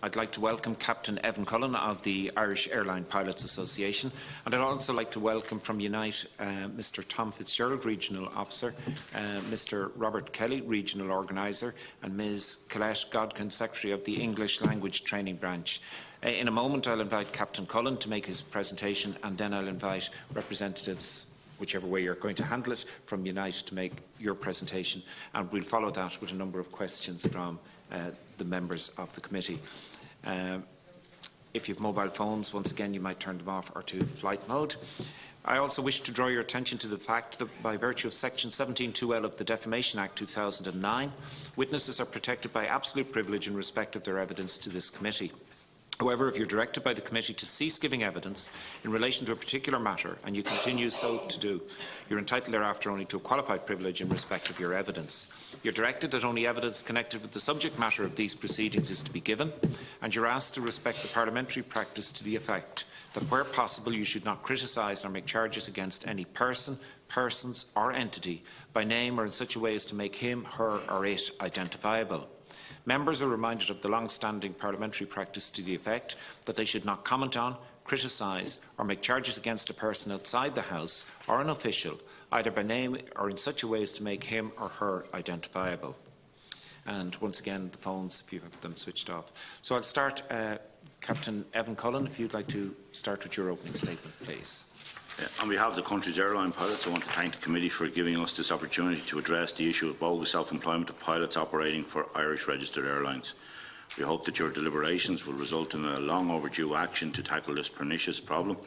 I'd like to welcome Captain Evan Cullen of the Irish Airline Pilots Association, and I'd also like to welcome from Unite Mr Tom Fitzgerald, Regional Officer, Mr Robert Kelly, Regional Organiser, and Ms Colette Godkin, Secretary of the English Language Training Branch. In a moment I'll invite Captain Cullen to make his presentation, and then I'll invite representatives, whichever way you're going to handle it, from Unite to make your presentation, and we'll follow that with a number of questions from the members of the committee. If you have mobile phones, once again you might turn them off or to flight mode. I also wish to draw your attention to the fact that by virtue of Section 17(2)(l) of the Defamation Act 2009, witnesses are protected by absolute privilege in respect of their evidence to this committee. However, if you are directed by the committee to cease giving evidence in relation to a particular matter and you continue so to do, you are entitled thereafter only to a qualified privilege in respect of your evidence. You are directed that only evidence connected with the subject matter of these proceedings is to be given, and you are asked to respect the parliamentary practice to the effect that where possible you should not criticise or make charges against any person, persons or entity by name or in such a way as to make him, her or it identifiable. Members are reminded of the long-standing parliamentary practice to the effect that they should not comment on, criticise or make charges against a person outside the House or an official, either by name or in such a way as to make him or her identifiable. And once again, the phones, if you have them switched off. So I'll start, Captain Evan Cullen, if you'd like to start with your opening statement, please. On behalf of the country's airline pilots, I want to thank the committee for giving us this opportunity to address the issue of bogus self-employment of pilots operating for Irish registered airlines. We hope that your deliberations will result in a long overdue action to tackle this pernicious problem,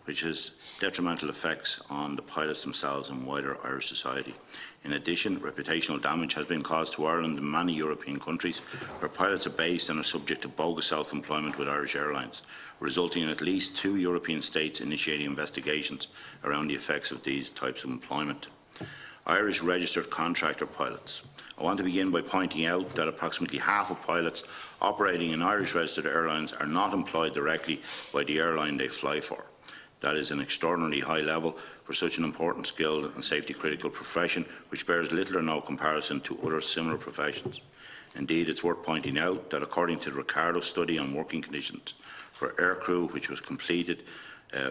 which has detrimental effects on the pilots themselves and wider Irish society. In addition, reputational damage has been caused to Ireland and many European countries where pilots are based and are subject to bogus self-employment with Irish airlines, resulting in at least 2 European states initiating investigations around the effects of these types of employment. Irish registered contractor pilots. I want to begin by pointing out that approximately half of pilots operating in Irish registered airlines are not employed directly by the airline they fly for. That is an extraordinarily high level for such an important, skilled and safety-critical profession, which bears little or no comparison to other similar professions. Indeed, it is worth pointing out that according to the Ricardo study on working conditions for aircrew, which was completed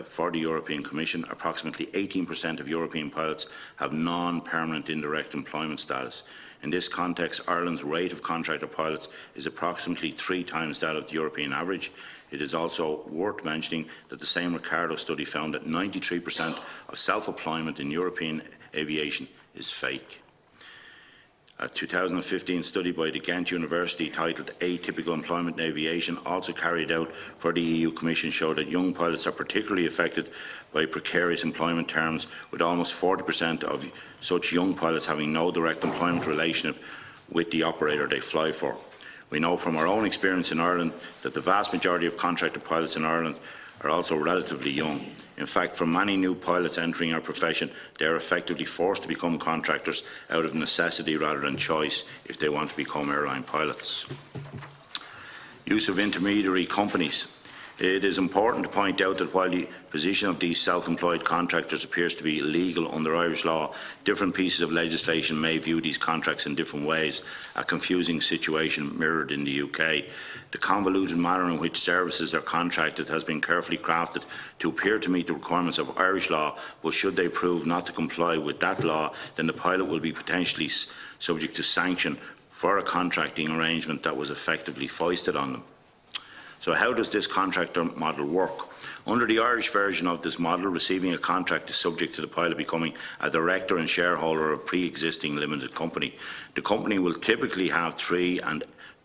for the European Commission, approximately 18% of European pilots have non-permanent indirect employment status. In this context, Ireland's rate of contractor pilots is approximately 3 times that of the European average. It is also worth mentioning that the same Ricardo study found that 93% of self-employment in European aviation is fake. A 2015 study by the Ghent University titled Atypical Employment in Aviation, also carried out for the EU Commission, showed that young pilots are particularly affected by precarious employment terms, with almost 40% of such young pilots having no direct employment relationship with the operator they fly for. We know from our own experience in Ireland that the vast majority of contractor pilots in Ireland are also relatively young. In fact, for many new pilots entering our profession, they are effectively forced to become contractors out of necessity rather than choice if they want to become airline pilots. Use of intermediary companies. It is important to point out that while the position of these self-employed contractors appears to be illegal under Irish law, different pieces of legislation may view these contracts in different ways, a confusing situation mirrored in the UK. The convoluted manner in which services are contracted has been carefully crafted to appear to meet the requirements of Irish law, but should they prove not to comply with that law, then the pilot will be potentially subject to sanction for a contracting arrangement that was effectively foisted on them. So how does this contractor model work? Under the Irish version of this model, receiving a contract is subject to the pilot becoming a director and shareholder of a pre-existing limited company. The company will typically have 3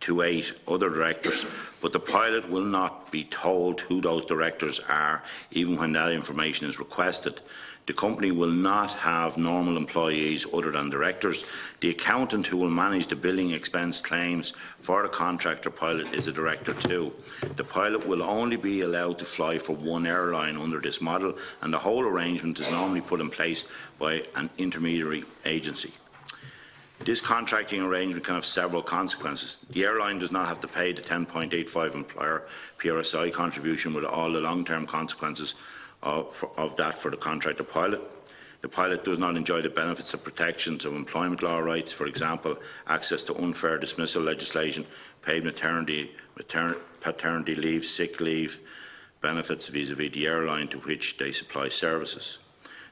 to 8 other directors, but the pilot will not be told who those directors are, even when that information is requested. The company will not have normal employees other than directors. The accountant who will manage the billing expense claims for the contractor pilot is a director too. The pilot will only be allowed to fly for one airline under this model, and the whole arrangement is normally put in place by an intermediary agency. This contracting arrangement can have several consequences. The airline does not have to pay the 10.85 employer PRSI contribution, with all the long-term consequences of that for the contractor pilot. The pilot does not enjoy the benefits of protections of employment law rights, for example, access to unfair dismissal legislation, paid maternity, paternity leave, sick leave, benefits vis-à-vis the airline to which they supply services.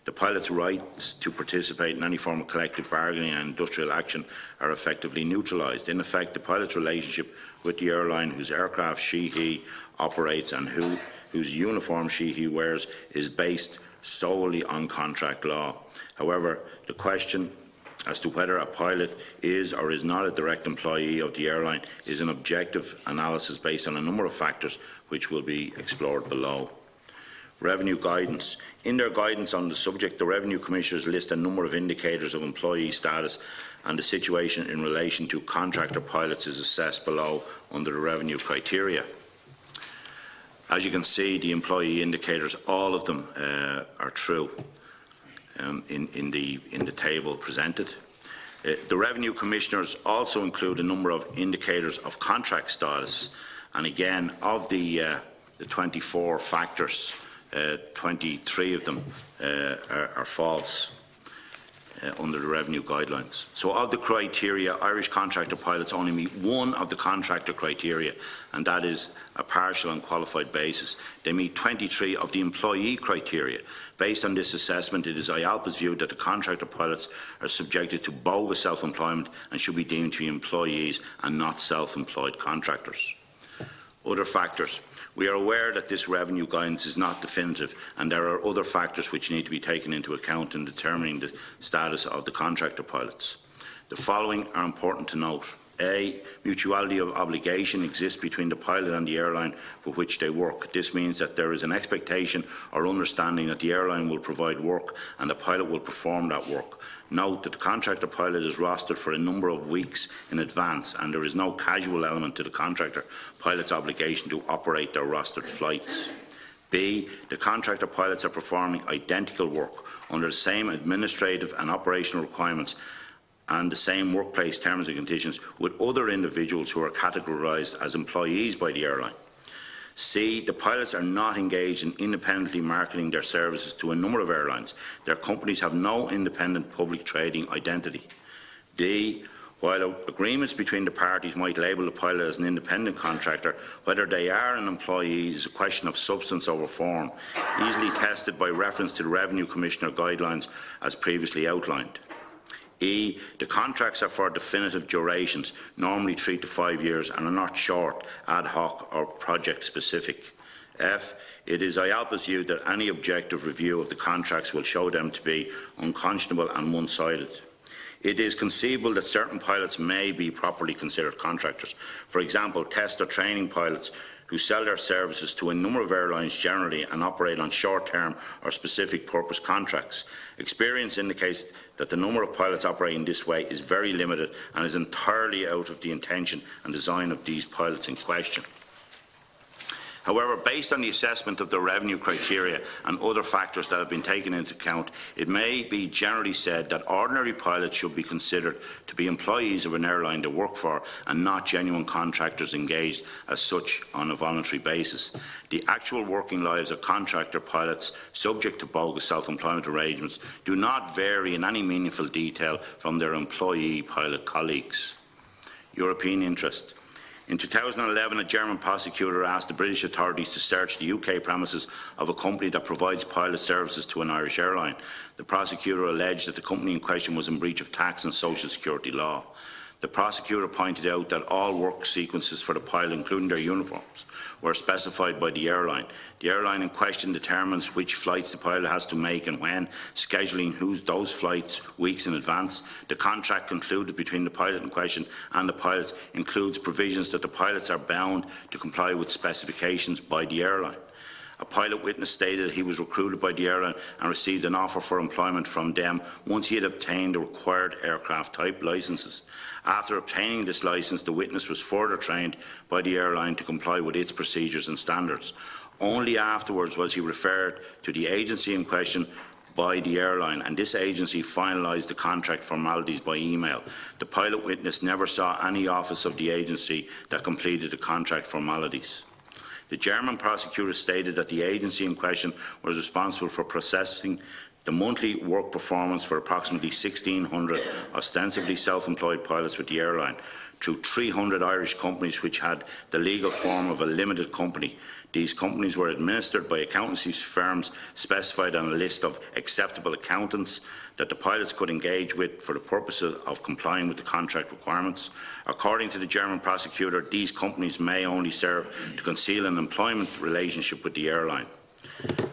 The pilot's rights to participate in any form of collective bargaining and industrial action are effectively neutralised. In effect, the pilot's relationship with the airline whose aircraft she/he operates and whose uniform she/he wears is based solely on contract law. However, the question as to whether a pilot is or is not a direct employee of the airline is an objective analysis based on a number of factors which will be explored below. Revenue guidance. In their guidance on the subject, the Revenue Commissioners list a number of indicators of employee status, and the situation in relation to contractor pilots is assessed below under the revenue criteria. As you can see, the employee indicators, all of them are true in the table presented. The Revenue Commissioners also include a number of indicators of contract status, and again, of the 24 factors, 23 of them are false under the revenue guidelines. So of the criteria, Irish contractor pilots only meet one of the contractor criteria, and that is a partial and qualified basis. They meet 23 of the employee criteria. Based on this assessment, it is IALPA's view that the contractor pilots are subjected to bogus self-employment and should be deemed to be employees and not self-employed contractors. Other factors. We are aware that this revenue guidance is not definitive, and there are other factors which need to be taken into account in determining the status of the contractor pilots. The following are important to note. A. Mutuality of obligation exists between the pilot and the airline for which they work. This means that there is an expectation or understanding that the airline will provide work and the pilot will perform that work. Note that the contractor pilot is rostered for a number of weeks in advance, and there is no casual element to the contractor pilot's obligation to operate their rostered flights. B. The contractor pilots are performing identical work under the same administrative and operational requirements and the same workplace terms and conditions with other individuals who are categorised as employees by the airline. C. The pilots are not engaged in independently marketing their services to a number of airlines. Their companies have no independent public trading identity. D. While agreements between the parties might label the pilot as an independent contractor, whether they are an employee is a question of substance over form, easily tested by reference to the Revenue Commissioner guidelines as previously outlined. E. The contracts are for definitive durations, normally 3 to 5 years, and are not short, ad hoc or project specific. F. It is IALPA's view that any objective review of the contracts will show them to be unconscionable and one-sided. It is conceivable that certain pilots may be properly considered contractors. For example, test or training pilots who sell their services to a number of airlines generally and operate on short-term or specific purpose contracts. Experience indicates that the number of pilots operating this way is very limited and is entirely out of the intention and design of these pilots in question. However, based on the assessment of the revenue criteria and other factors that have been taken into account, it may be generally said that ordinary pilots should be considered to be employees of an airline they work for and not genuine contractors engaged as such on a voluntary basis. The actual working lives of contractor pilots subject to bogus self-employment arrangements do not vary in any meaningful detail from their employee pilot colleagues. European interest. In 2011, a German prosecutor asked the British authorities to search the UK premises of a company that provides pilot services to an Irish airline. The prosecutor alleged that the company in question was in breach of tax and social security law. The prosecutor pointed out that all work sequences for the pilot, including their uniforms, were specified by the airline. The airline in question determines which flights the pilot has to make and when, scheduling those flights weeks in advance. The contract concluded between the pilot in question and the pilots includes provisions that the pilots are bound to comply with specifications by the airline. A pilot witness stated that he was recruited by the airline and received an offer for employment from them once he had obtained the required aircraft type licences. After obtaining this licence, the witness was further trained by the airline to comply with its procedures and standards. Only afterwards was he referred to the agency in question by the airline, and this agency finalised the contract formalities by email. The pilot witness never saw any office of the agency that completed the contract formalities. The German prosecutor stated that the agency in question was responsible for processing the monthly work performance for approximately 1,600 ostensibly self-employed pilots with the airline through 300 Irish companies which had the legal form of a limited company. These companies were administered by accountancy firms specified on a list of acceptable accountants that the pilots could engage with for the purposes of complying with the contract requirements. According to the German prosecutor, these companies may only serve to conceal an employment relationship with the airline.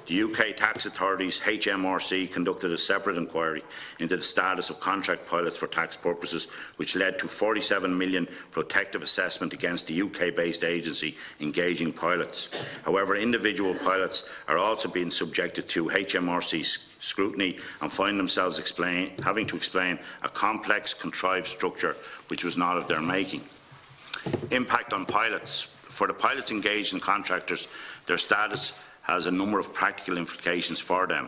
The UK tax authorities, HMRC, conducted a separate inquiry into the status of contract pilots for tax purposes, which led to £47 million protective assessment against the UK-based agency engaging pilots. However, individual pilots are also being subjected to HMRC scrutiny and find themselves having to explain a complex, contrived structure which was not of their making. Impact on pilots. For the pilots engaged in contractors, their status has a number of practical implications for them.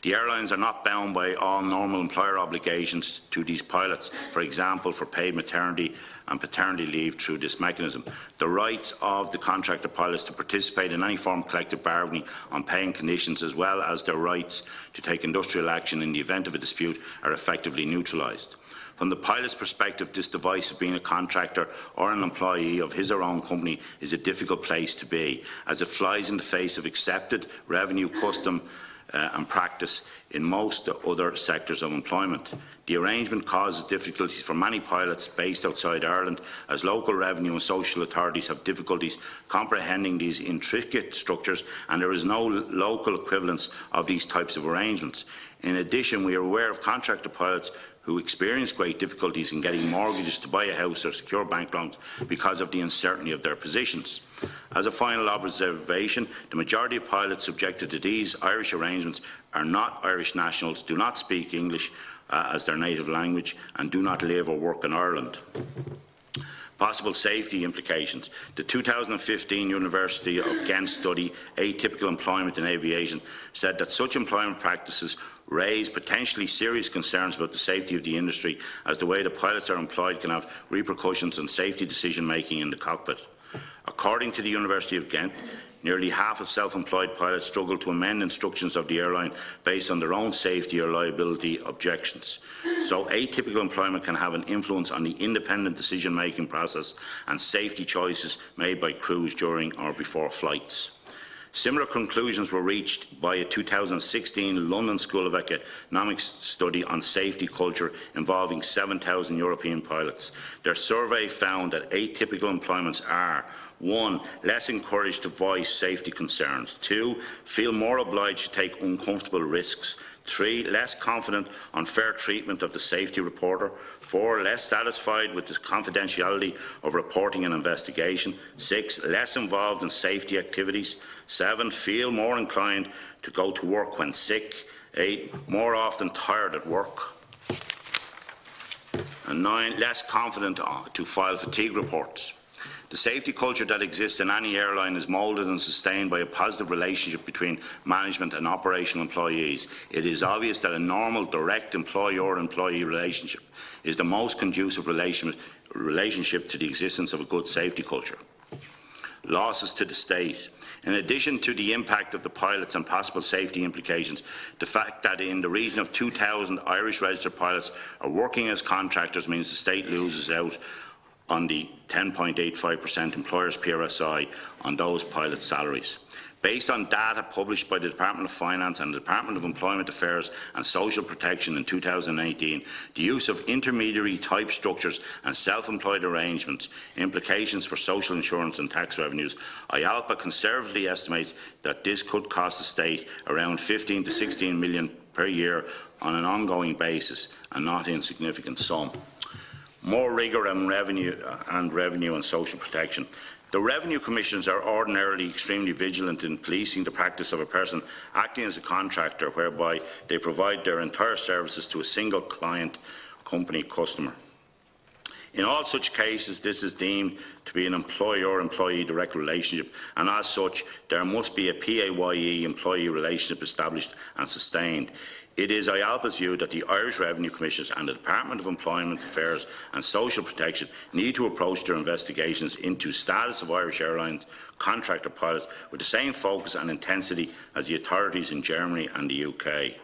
The airlines are not bound by all normal employer obligations to these pilots, for example, for paid maternity and paternity leave through this mechanism. The rights of the contractor pilots to participate in any form of collective bargaining on pay and conditions, as well as their rights to take industrial action in the event of a dispute, are effectively neutralised. From the pilot's perspective, this device of being a contractor or an employee of his or her own company is a difficult place to be, as it flies in the face of accepted revenue, custom and practice in most other sectors of employment. The arrangement causes difficulties for many pilots based outside Ireland, as local revenue and social authorities have difficulties comprehending these intricate structures, and there is no local equivalence of these types of arrangements. In addition, we are aware of contractor pilots who experience great difficulties in getting mortgages to buy a house or secure bank loans because of the uncertainty of their positions. As a final observation, the majority of pilots subjected to these Irish arrangements are not Irish nationals, do not speak English as their native language, and do not live or work in Ireland. Possible safety implications. The 2015 University of Ghent study, Atypical Employment in Aviation, said that such employment practices raise potentially serious concerns about the safety of the industry, as the way the pilots are employed can have repercussions on safety decision-making in the cockpit. According to the University of Ghent, nearly half of self-employed pilots struggle to amend instructions of the airline based on their own safety or liability objections. So atypical employment can have an influence on the independent decision-making process and safety choices made by crews during or before flights. Similar conclusions were reached by a 2016 London School of Economics study on safety culture involving 7,000 European pilots. Their survey found that atypical employments are: 1. Less encouraged to voice safety concerns. 2. Feel more obliged to take uncomfortable risks. 3. Less confident on fair treatment of the safety reporter. 4. Less satisfied with the confidentiality of reporting and investigation. 6. Less involved in safety activities. 7. Feel more inclined to go to work when sick. 8. More often tired at work. And 9. Less confident to file fatigue reports. The safety culture that exists in any airline is moulded and sustained by a positive relationship between management and operational employees. It is obvious that a normal, direct employer-employee relationship is the most conducive relationship to the existence of a good safety culture. Losses to the state. In addition to the impact of the pilots and possible safety implications, the fact that in the region of 2,000 Irish registered pilots are working as contractors means the state loses out on the 10.85% employers' PRSI on those pilots' salaries. Based on data published by the Department of Finance and the Department of Employment Affairs and Social Protection in 2018, the use of intermediary-type structures and self-employed arrangements, implications for social insurance and tax revenues, IALPA conservatively estimates that this could cost the state around 15 to 16 million per year on an ongoing basis, a not insignificant sum. More rigour and revenue and social protection. The revenue commissioners are ordinarily extremely vigilant in policing the practice of a person acting as a contractor, whereby they provide their entire services to a single client company customer. In all such cases, this is deemed to be an employer-employee direct relationship, and as such, there must be a PAYE employee relationship established and sustained. It is IALPA's view that the Irish Revenue Commissioners and the Department of Employment Affairs and Social Protection need to approach their investigations into status of Irish Airlines contractor pilots with the same focus and intensity as the authorities in Germany and the UK.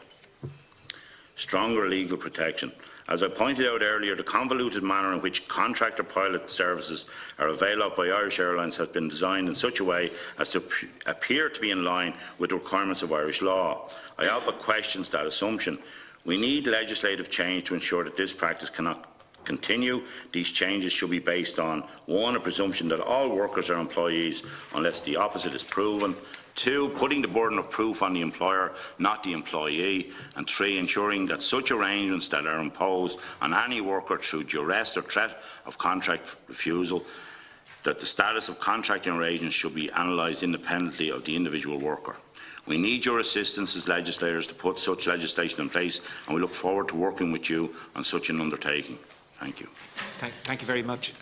stronger legal protection. As I pointed out earlier, the convoluted manner in which contractor pilot services are available by Irish Airlines has been designed in such a way as to appear to be in line with the requirements of Irish law. I all but questions that assumption. We need legislative change to ensure that this practice cannot continue. These changes should be based on 1. A presumption that all workers are employees unless the opposite is proven, 2. Putting the burden of proof on the employer, not the employee, and 3. Ensuring that such arrangements that are imposed on any worker through duress or threat of contract refusal, that the status of contracting arrangements should be analysed independently of the individual worker. We need your assistance as legislators to put such legislation in place, and we look forward to working with you on such an undertaking. Thank you. Thank you very much,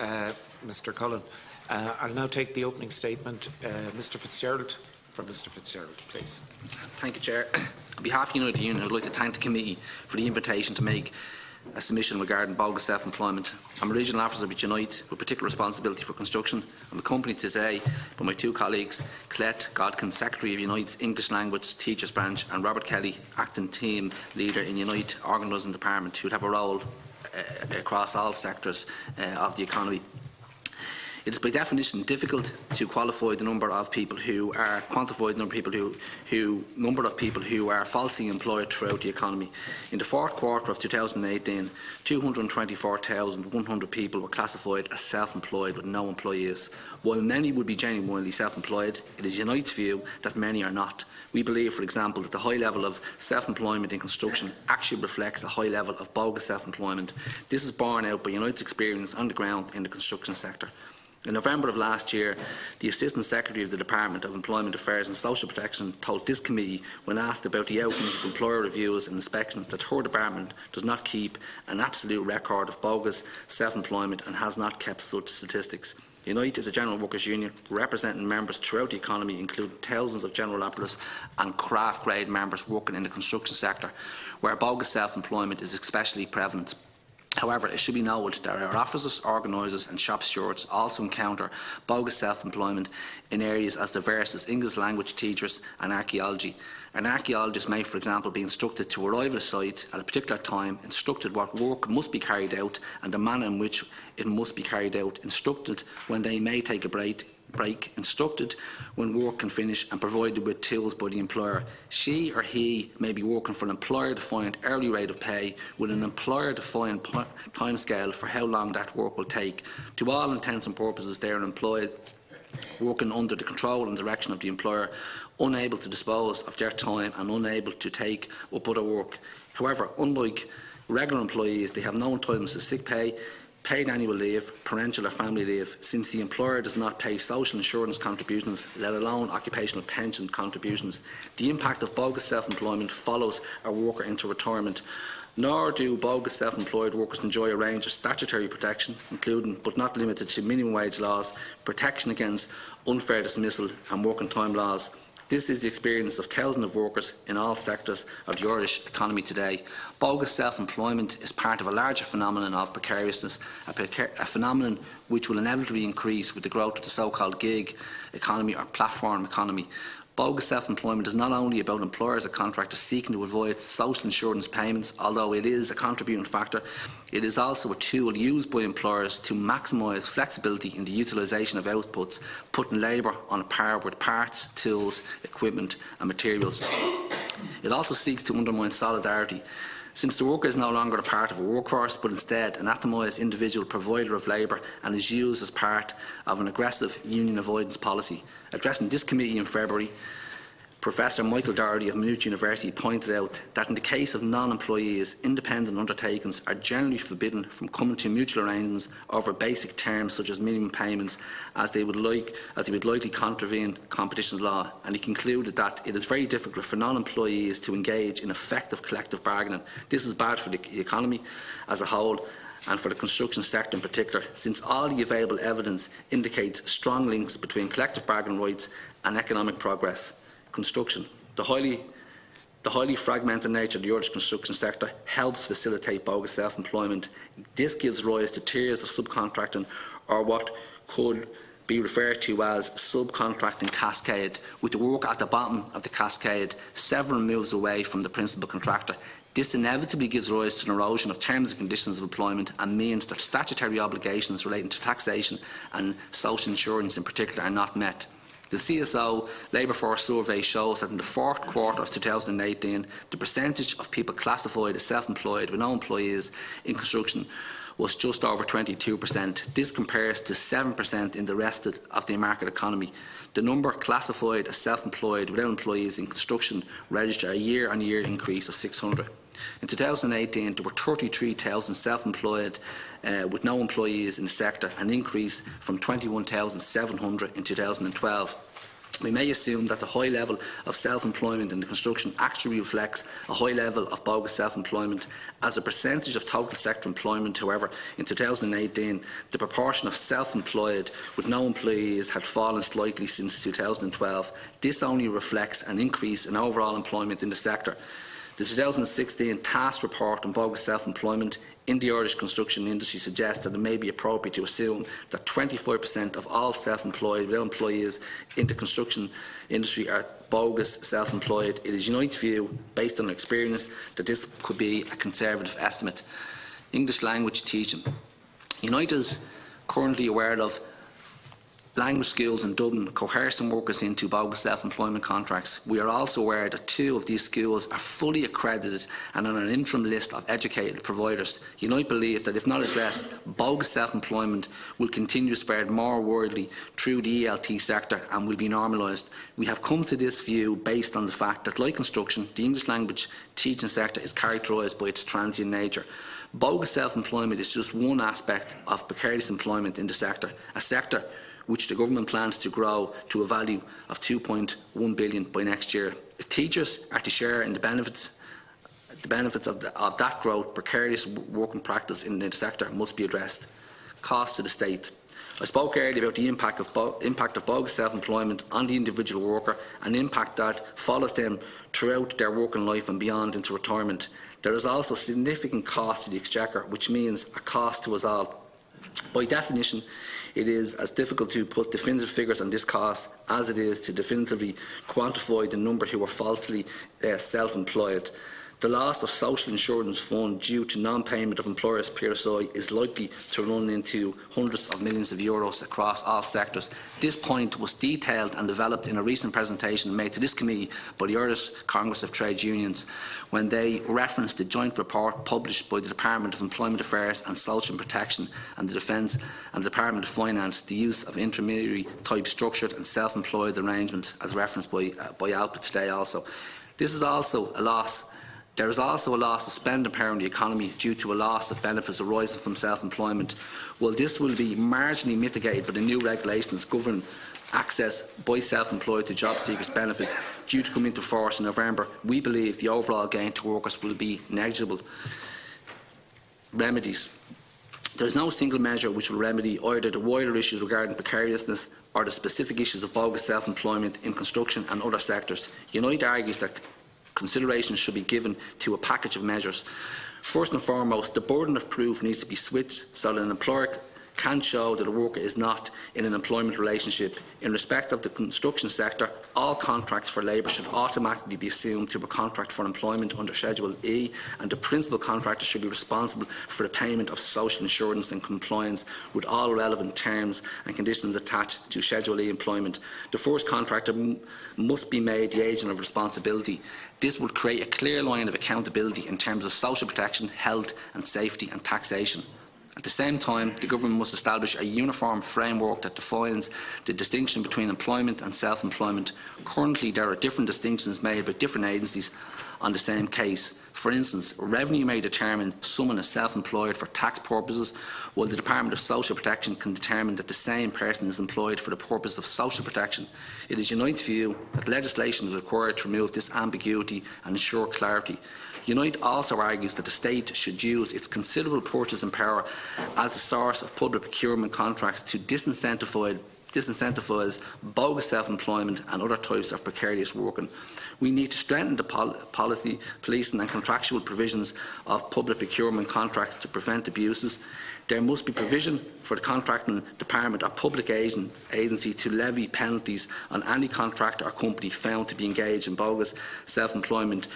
Mr. Cullen. I'll now take the opening statement. Mr. Fitzgerald, from Mr. Fitzgerald, please. Thank you, Chair. On behalf of United Union, I would like to thank the committee for the invitation to make a submission regarding bogus self-employment. I'm a regional officer with Unite with particular responsibility for construction. I'm accompanied today by my 2 colleagues, Colette Godkin, Secretary of Unite's English Language Teachers Branch, and Robert Kelly, Acting Team Leader in Unite Organising Department, who would have a role across all sectors of the economy. It is by definition difficult to quantify the number of people who are falsely employed throughout the economy. In the 4th quarter of 2018, 224,100 people were classified as self-employed with no employees. While many would be genuinely self-employed, it is Unite's view that many are not. We believe, for example, that the high level of self-employment in construction actually reflects a high level of bogus self-employment. This is borne out by Unite's experience on the ground in the construction sector. In November of last year, the Assistant Secretary of the Department of Employment Affairs and Social Protection told this committee, when asked about the outcomes of employer reviews and inspections, that her department does not keep an absolute record of bogus self-employment and has not kept such statistics. Unite is a general workers' union representing members throughout the economy, including thousands of general operatives and craft grade members working in the construction sector, where bogus self-employment is especially prevalent. However, it should be noted that our officers, organisers and shop stewards also encounter bogus self-employment in areas as diverse as English language teachers and archaeology. An archaeologist may, for example, be instructed to arrive at a site at a particular time, instructed what work must be carried out and the manner in which it must be carried out, instructed when they may take a break, instructed when work can finish, and provided with tools by the employer. She or he may be working for an employer-defined hourly rate of pay with an employer-defined timescale for how long that work will take. To all intents and purposes, they are employed working under the control and direction of the employer, unable to dispose of their time and unable to take up other work. However, unlike regular employees, they have no entitlements to sick pay, paid annual leave, parental or family leave, since the employer does not pay social insurance contributions, let alone occupational pension contributions. The impact of bogus self-employment follows a worker into retirement. Nor do bogus self-employed workers enjoy a range of statutory protection, including but not limited to minimum wage laws, protection against unfair dismissal and working time laws. This is the experience of thousands of workers in all sectors of the Irish economy today. Bogus self-employment is part of a larger phenomenon of precariousness, a phenomenon which will inevitably increase with the growth of the so-called gig economy or platform economy. Bogus self-employment is not only about employers or contractors seeking to avoid social insurance payments, although it is a contributing factor. It is also a tool used by employers to maximise flexibility in the utilisation of outputs, putting labour on a par with parts, tools, equipment and materials. It also seeks to undermine solidarity, since the worker is no longer a part of a workforce, but instead an atomised individual provider of labour and is used as part of an aggressive union avoidance policy. Addressing this committee in February, Professor Michael Doherty of Maynooth University pointed out that in the case of non-employees, independent undertakings are generally forbidden from coming to mutual arrangements over basic terms such as minimum payments, as they would likely contravene competition law, and he concluded that it is very difficult for non-employees to engage in effective collective bargaining. This is bad for the economy as a whole and for the construction sector in particular, since all the available evidence indicates strong links between collective bargaining rights and economic progress. Construction. The highly fragmented nature of the Irish construction sector helps facilitate bogus self-employment. This gives rise to tiers of subcontracting, or what could be referred to as subcontracting cascade, with the work at the bottom of the cascade several moves away from the principal contractor. This inevitably gives rise to an erosion of terms and conditions of employment and means that statutory obligations relating to taxation and social insurance in particular are not met. The CSO Labour Force survey shows that in the fourth quarter of 2018, the percentage of people classified as self-employed with no employees in construction was just over 22%. This compares to 7% in the rest of the market economy. The number classified as self-employed without employees in construction registered a year-on-year increase of 600. In 2018, there were 33,000 self-employed with no employees in the sector, an increase from 21,700 in 2012. We may assume that the high level of self-employment in the construction actually reflects a high level of bogus self-employment. As a percentage of total sector employment, however, in 2018, the proportion of self-employed with no employees had fallen slightly since 2012. This only reflects an increase in overall employment in the sector. The 2016 task report on bogus self-employment in the Irish construction industry suggests that it may be appropriate to assume that 25% of all self-employed without employees in the construction industry are bogus self-employed. It is Unite's view, based on experience, that this could be a conservative estimate. English language teaching. Unite is currently aware of language schools in Dublin coercing workers into bogus self-employment contracts. We are also aware that 2 of these schools are fully accredited and on an interim list of educated providers. Unite believe that if not addressed, bogus self-employment will continue to spread more widely through the ELT sector and will be normalised. We have come to this view based on the fact that, like construction, the English language teaching sector is characterised by its transient nature. Bogus self-employment is just one aspect of precarious employment in the sector, a sector which the government plans to grow to a value of £2.1 billion by next year. If teachers are to share in the benefits of that growth, precarious working practice in the sector must be addressed. Costs to the state. I spoke earlier about the impact of bogus self-employment on the individual worker, an impact that follows them throughout their working life and beyond into retirement. There is also significant cost to the exchequer, which means a cost to us all. By definition, it is as difficult to put definitive figures on this cost as it is to definitively quantify the number who are falsely self-employed. The loss of social insurance fund due to non-payment of employers' PRSI is likely to run into hundreds of millions of euros across all sectors. This point was detailed and developed in a recent presentation made to this committee by the Irish Congress of Trade Unions when they referenced the joint report published by the Department of Employment Affairs and Social Protection and the Defence and the Department of Finance, the use of intermediary-type structured and self-employed arrangements, as referenced by Alpa today also. This is also a loss. There is also a loss of spending power in the economy due to a loss of benefits arising from self-employment. While this will be marginally mitigated by the new regulations governing access by self-employed to job seekers' benefit due to come into force in November, we believe the overall gain to workers will be negligible. Remedies. There is no single measure which will remedy either the wider issues regarding precariousness or the specific issues of bogus self-employment in construction and other sectors. Unite argues that consideration should be given to a package of measures. First and foremost, the burden of proof needs to be switched so that an employer can show that a worker is not in an employment relationship. In respect of the construction sector, all contracts for labour should automatically be assumed to be a contract for employment under Schedule E, and the principal contractor should be responsible for the payment of social insurance in compliance with all relevant terms and conditions attached to Schedule E employment. The first contractor must be made the agent of responsibility. This would create a clear line of accountability in terms of social protection, health and safety and taxation. At the same time, the government must establish a uniform framework that defines the distinction between employment and self-employment. Currently, there are different distinctions made by different agencies on the same case. For instance, revenue may determine someone as self-employed for tax purposes, while the Department of Social Protection can determine that the same person is employed for the purpose of social protection. It is Unite's view that legislation is required to remove this ambiguity and ensure clarity. Unite also argues that the state should use its considerable purchasing power as the source of public procurement contracts to disincentivise bogus self-employment and other types of precarious working. We need to strengthen the policy, policing and contractual provisions of public procurement contracts to prevent abuses. There must be provision for the contracting department or public agency to levy penalties on any contractor or company found to be engaged in bogus self-employment,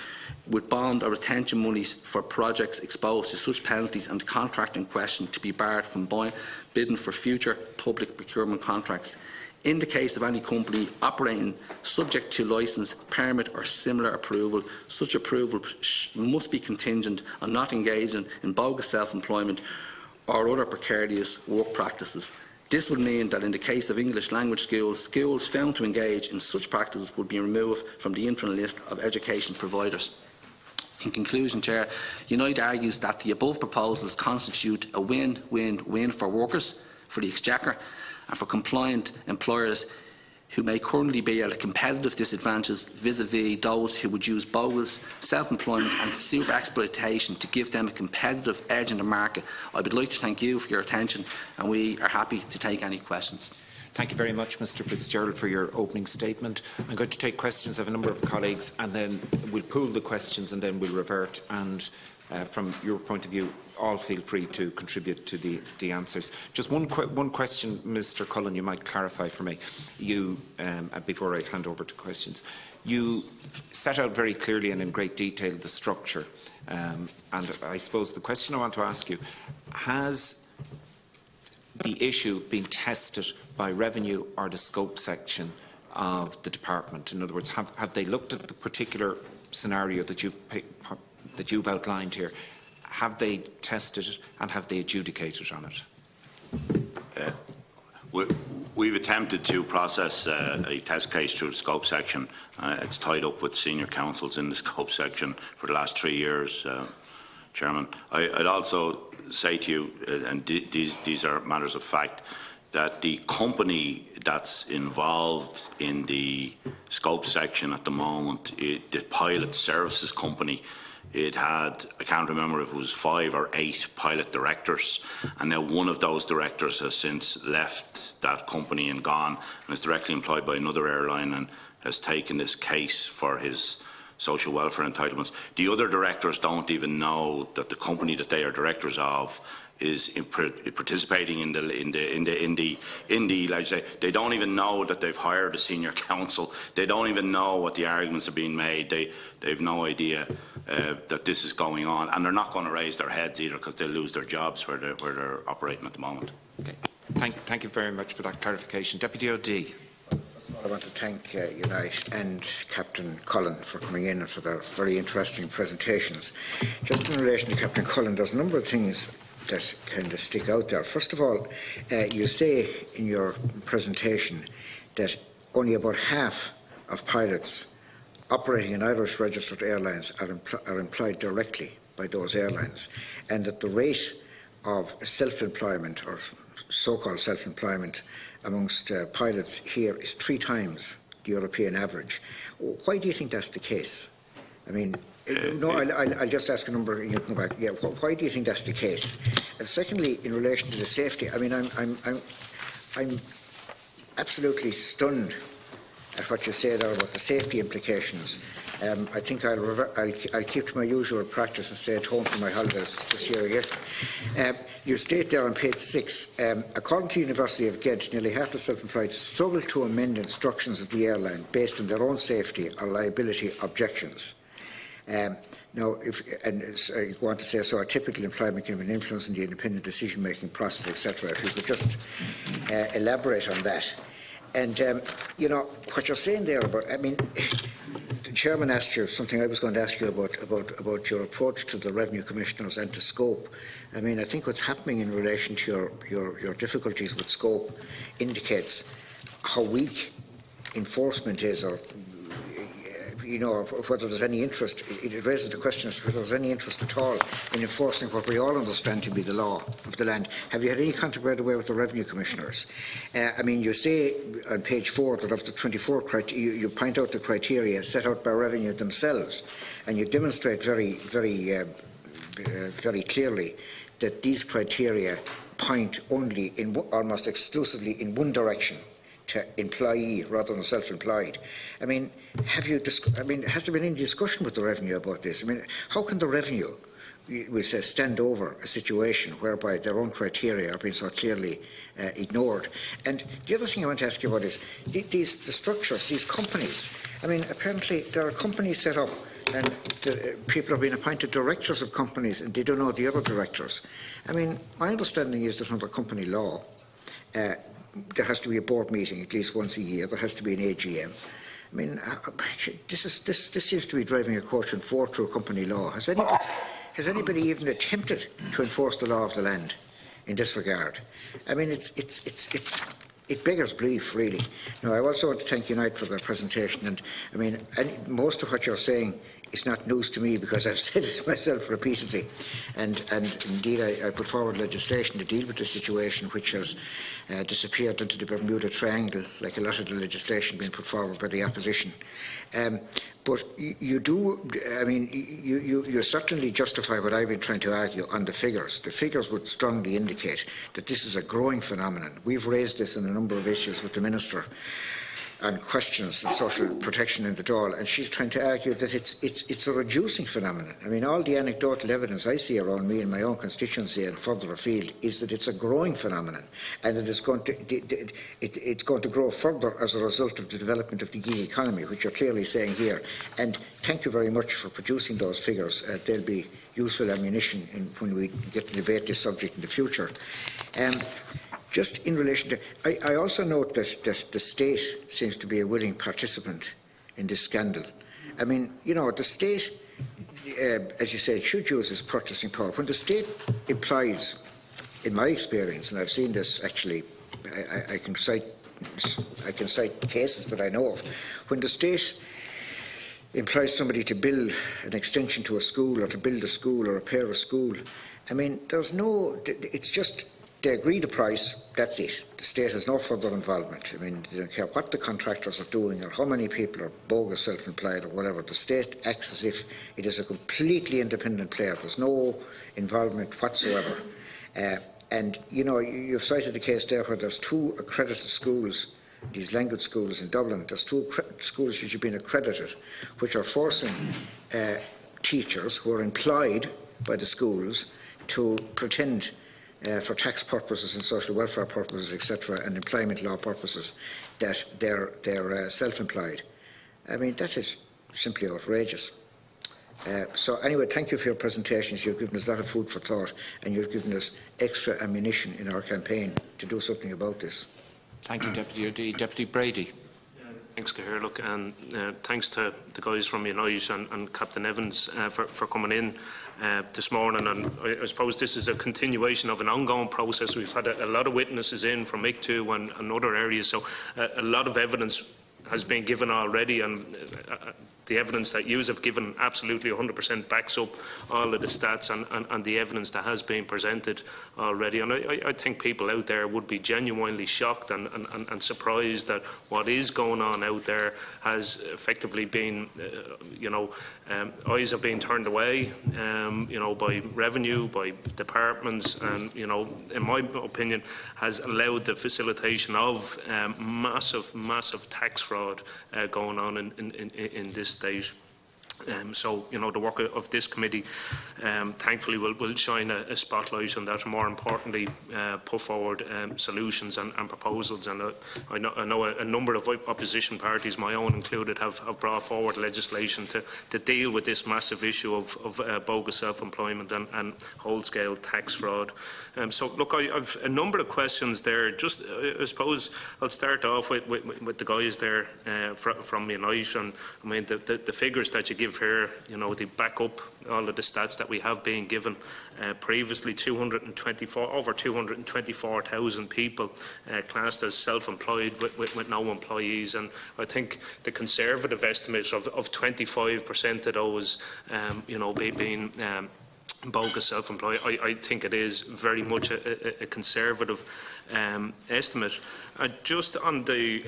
with bond or retention monies for projects exposed to such penalties, and the contract in question to be barred from bidding for future public procurement contracts. In the case of any company operating subject to licence, permit or similar approval, such approval must be contingent on not engaging in bogus self-employment or other precarious work practices. This would mean that in the case of English language schools, schools found to engage in such practices would be removed from the interim list of education providers. In conclusion, Chair, Unite argues that the above proposals constitute a win-win-win for workers, for the Exchequer and for compliant employers who may currently be at a competitive disadvantage vis-à-vis those who would use bogus self-employment and super-exploitation to give them a competitive edge in the market. I would like to thank you for your attention, and we are happy to take any questions. Thank you very much, Mr Fitzgerald, for your opening statement. I'm going to take questions. I have a number of colleagues, and then we'll pool the questions and then we'll revert. And from your point of view, all feel free to contribute to the answers. Just one question, Mr Cullen, you might clarify for me. You, before I hand over to questions, you set out very clearly and in great detail the structure. And I suppose the question I want to ask you, has the issue been tested by revenue or the scope section of the department? In other words, have they looked at the particular scenario that you've outlined here? Have they tested it and have they adjudicated on it? We've attempted to process a test case through the scope section. It's tied up with senior counsels in the scope section for the last 3 years, Chairman. I'd also say to you, and these are matters of fact, that the company that's involved in the scope section at the moment, the pilot services company, it had, I can't remember if it was 5 or 8 pilot directors, and now one of those directors has since left that company and gone and is directly employed by another airline and has taken this case for his social welfare entitlements. The other directors don't even know that the company that they are directors of is participating in the legislation. They don't even know that they've hired a senior counsel. They don't even know what the arguments are being made. They've no idea that this is going on, and they're not going to raise their heads either because they'll lose their jobs where they're operating at the moment. Okay. Thank you very much for that clarification. Deputy O'Dea. I want to thank Unite and Captain Cullen for coming in and for their very interesting presentations. Just in relation to Captain Cullen, there's a number of things that kind of stick out there. First of all, you say in your presentation that only about half of pilots operating in Irish registered airlines are employed directly by those airlines, and that the rate of self-employment or so-called self-employment amongst pilots here is 3 times the European average. Why do you think that's the case? I mean, no, I'll just ask a number and you can go back. Yeah, why do you think that's the case? And secondly, in relation to the safety, I mean, I'm absolutely stunned at what you say there about the safety implications. I think I'll keep to my usual practice and stay at home for my holidays this year again. You state there on page 6, according to the University of Ghent, nearly half the self-employed struggle to amend instructions of the airline based on their own safety or liability objections. Now, you go on to say, so a typical employment can have an influence on the independent decision-making process, etc. If you could just elaborate on that. And, you know, what you're saying there about, I mean, the Chairman asked you something I was going to ask you about your approach to the Revenue Commissioners and to scope. I mean, I think what's happening in relation to your difficulties with scope indicates how weak enforcement is, or you know, whether there's any interest. It raises the question as to whether there's any interest at all in enforcing what we all understand to be the law of the land. Have you had any contact, by the way, with the Revenue Commissioners? I mean, you say on page 4 that of the 24 criteria, you point out the criteria set out by Revenue themselves, and you demonstrate very clearly that these criteria point only almost exclusively in one direction, to employee rather than self-employed. I mean, has there been any discussion with the Revenue about this? I mean, how can the Revenue we'll say, stand over a situation whereby their own criteria are being so clearly ignored. And the other thing I want to ask you about is the structures, these companies. I mean, apparently there are companies set up and people are being appointed directors of companies and they don't know the other directors. I mean, my understanding is that under company law, there has to be a board meeting at least once a year. There has to be an AGM. I mean, this seems to be driving a coach and four through company law. Has anybody even attempted to enforce the law of the land in this regard? I mean, it beggars belief, really. Now, I also want to thank Unite for their presentation. And I mean, most of what you're saying is not news to me because I've said it myself repeatedly. And indeed, I put forward legislation to deal with the situation which has disappeared into the Bermuda Triangle, like a lot of the legislation being put forward by the opposition. But you do, I mean, you certainly justify what I've been trying to argue on the figures. The figures would strongly indicate that this is a growing phenomenon. We've raised this in a number of issues with the Minister and questions and social protection in the Dáil, and she's trying to argue that it's a reducing phenomenon. I mean, all the anecdotal evidence I see around me in my own constituency and further afield is that it's a growing phenomenon, and that it's going to grow further as a result of the development of the gig economy, which you're clearly saying here. And thank you very much for producing those figures. They'll be useful ammunition when we get to debate this subject in the future. Just in relation to, I also note that the state seems to be a willing participant in this scandal. I mean, you know, the state, as you said, should use its purchasing power. When the state employs, in my experience, and I've seen this actually, I can cite cases that I know of, when the state employs somebody to build an extension to a school or to build a school or repair a school, I mean, there's no, it's just, they agree the price, that's it. The state has no further involvement. I mean, they don't care what the contractors are doing or how many people are bogus self-employed or whatever. The state acts as if it is a completely independent player. There's no involvement whatsoever. And, you know, you've cited the case there where there's two accredited schools, these language schools in Dublin. There's two schools which have been accredited, which are forcing teachers who are employed by the schools to pretend for tax purposes and social welfare purposes, etc., and employment law purposes, that they're self-employed. I mean, that is simply outrageous. So anyway, thank you for your presentations. You've given us a lot of food for thought, and you've given us extra ammunition in our campaign to do something about this. Thank you, Deputy O'Dea. Deputy Brady. Thanks, Gerald. Look, and thanks to the guys from Unite and Captain Evans for coming in this morning. And I suppose this is a continuation of an ongoing process. We've had a lot of witnesses in from ICTU and other areas, so a lot of evidence has been given already, and the evidence that you have given absolutely 100% backs up all of the stats and the evidence that has been presented already. And I think people out there would be genuinely shocked and surprised that what is going on out there has effectively been, eyes have been turned away, by revenue, by departments, and, in my opinion, has allowed the facilitation of massive tax fraud going on in this state. So, the work of this committee, thankfully, will shine a spotlight on that, and more importantly, put forward solutions and proposals. And I know a number of opposition parties, my own included, have brought forward legislation to deal with this massive issue of bogus self-employment and whole-scale tax fraud. So, look, I've a number of questions there. Just, I suppose, I'll start off with the guys there from Unite. And I mean, the figures that you give here, they back up all of the stats that we have been given previously. Over 224,000 people classed as self-employed with no employees, and I think the conservative estimate of 25% of those, being bogus self-employed, I think it is very much a conservative estimate. Just on the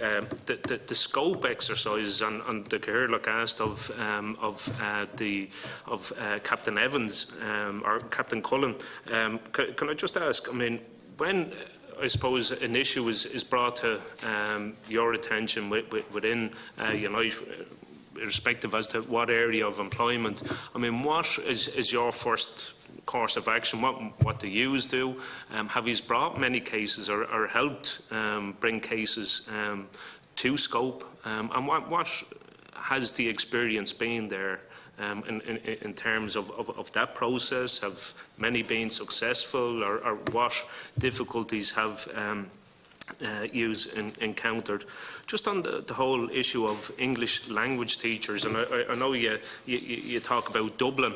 scope exercise and the Gerald asked of Captain Evans or Captain Cullen, can I just ask? I mean, when I suppose an issue is brought to your attention within Unite, irrespective as to what area of employment, I mean, what is your first course of action, what the U's do. Have you brought many cases or helped bring cases to scope? And what has the experience been there in terms of that process? Have many been successful, or what difficulties have U's encountered? Just on the whole issue of English language teachers, and I know you talk about Dublin,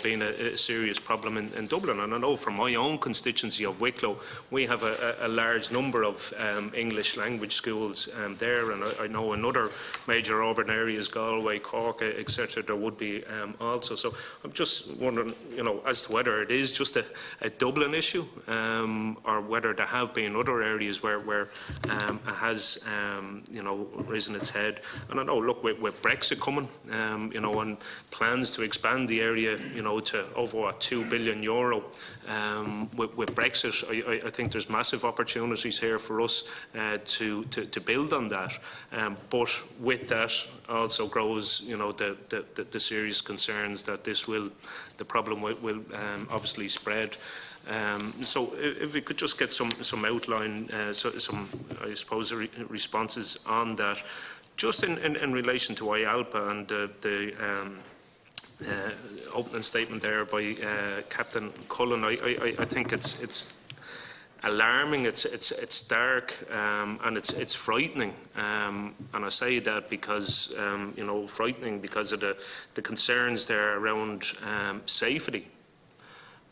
being a serious problem in Dublin, and I know from my own constituency of Wicklow, we have a large number of English language schools there, and I know in other major urban areas, Galway, Cork, etc., there would be also. So I'm just wondering, as to whether it is just a Dublin issue, or whether there have been other areas where it has, risen its head. And I know, look, with Brexit coming, and plans to expand the area, to over €2 billion. With Brexit, I think there's massive opportunities here for us to build on that. But with that also grows, the serious concerns that the problem will obviously spread. So if we could just get some outline, some I suppose responses on that, just in relation to IALPA and the opening statement there by Captain Cullen. I think it's alarming, it's dark, and it's frightening. And I say that because frightening because of the concerns there around safety.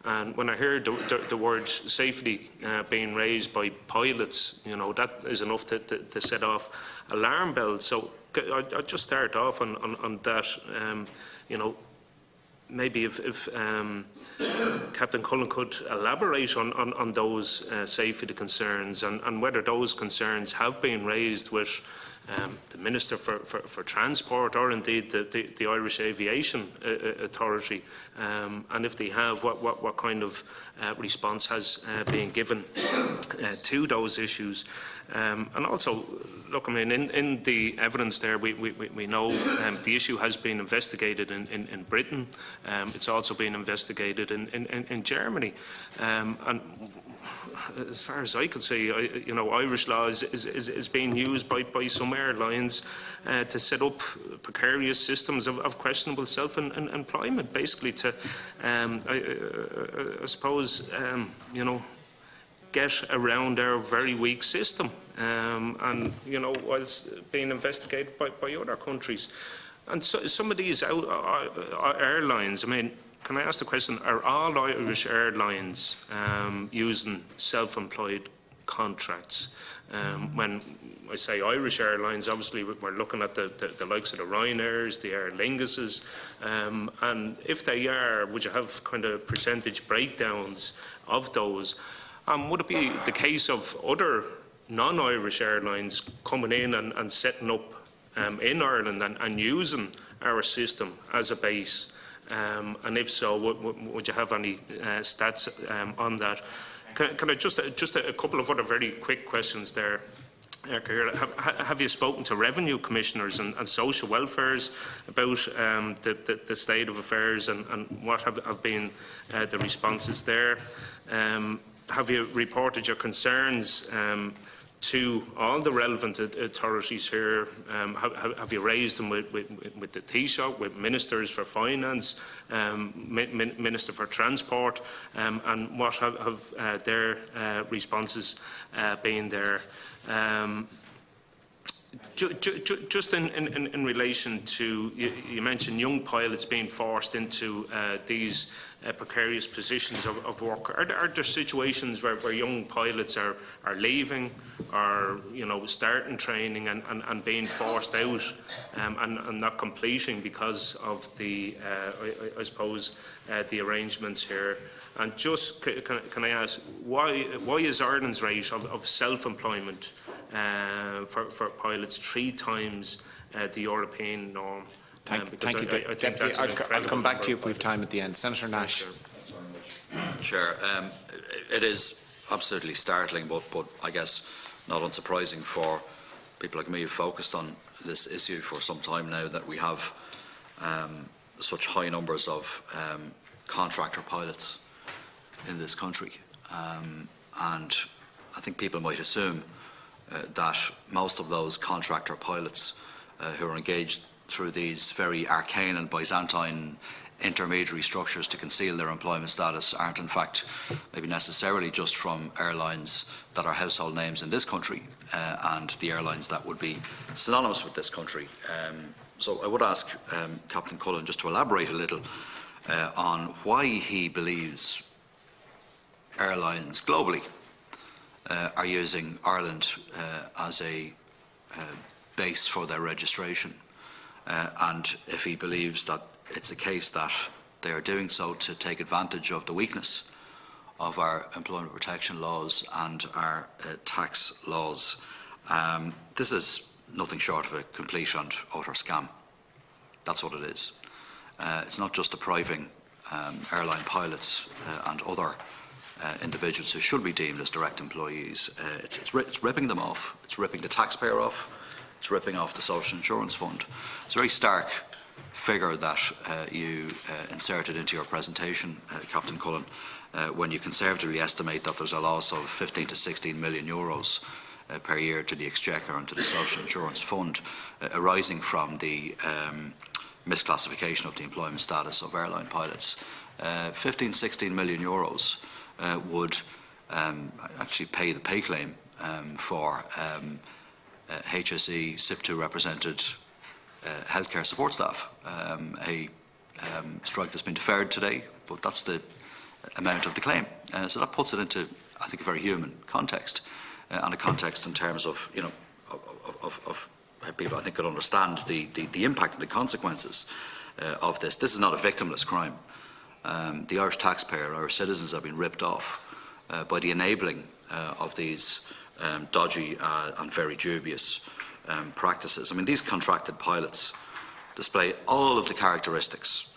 And when I hear the word safety being raised by pilots, that is enough to set off alarm bells. So I'll just start off on that. Maybe if Captain Cullen could elaborate on those safety concerns, and whether those concerns have been raised with the Minister for Transport, or indeed the Irish Aviation Authority, and if they have, what kind of response has been given to those issues. And also, look, I mean, in the evidence there, we know the issue has been investigated in Britain. It's also been investigated in Germany. And as far as I can see, Irish law is being used by some airlines to set up precarious systems of questionable self-employment, basically to, I suppose, get around our very weak system, and whilst being investigated by other countries. And so some of these airlines, I mean, can I ask the question, are all Irish airlines using self-employed contracts? When I say Irish airlines, obviously we're looking at the likes of the Ryanairs, the Aer Linguses, and if they are, would you have kind of percentage breakdowns of those? Would it be the case of other non-Irish airlines coming in and setting up in Ireland and using our system as a base? And if so, would you have any stats on that? Can I just a couple of other very quick questions there? Have you spoken to revenue commissioners and social welfares about the state of affairs, and what have been the responses there? Have you reported your concerns to all the relevant authorities here? Have you raised them with the Taoiseach, with ministers for finance, Minister for Transport, and what have their responses been there? Just in relation to, you mentioned young pilots being forced into these precarious positions of work. Are there situations where young pilots are leaving, or starting training and being forced out and not completing because of the I suppose the arrangements here? And just can I ask, why is Ireland's rate of self-employment for pilots 3 times the European norm? Thank you, Deputy. I'll come back to you if we have time at the end. Senator Nash. Chair, it is absolutely startling, but I guess not unsurprising for people like me who've focused on this issue for some time now, that we have such high numbers of contractor pilots in this country. And I think people might assume that most of those contractor pilots who are engaged through these very arcane and Byzantine intermediary structures to conceal their employment status aren't in fact maybe necessarily just from airlines that are household names in this country and the airlines that would be synonymous with this country. So I would ask Captain Cullen just to elaborate a little on why he believes airlines globally are using Ireland as a base for their registration, and if he believes that it's a case that they are doing so to take advantage of the weakness of our employment protection laws and our tax laws. This is nothing short of a complete and utter scam. That's what it is. It's not just depriving airline pilots and other individuals who should be deemed as direct employees. It's ripping them off. It's ripping the taxpayer off. It's ripping off the social insurance fund. It's a very stark figure that you inserted into your presentation, Captain Cullen, when you conservatively estimate that there's a loss of 15 to 16 million euros per year to the Exchequer and to the social insurance fund arising from the misclassification of the employment status of airline pilots. 15, 16 million euros would actually pay the pay claim for HSE SIP2 represented healthcare support staff. A strike that's been deferred today, but that's the amount of the claim. So that puts it into, I think, a very human context, and a context in terms of, you know, of how people, I think, could understand the impact and the consequences of this. This is not a victimless crime. The Irish taxpayer, our citizens, have been ripped off by the enabling of these dodgy and very dubious practices. I mean, these contracted pilots display all of the characteristics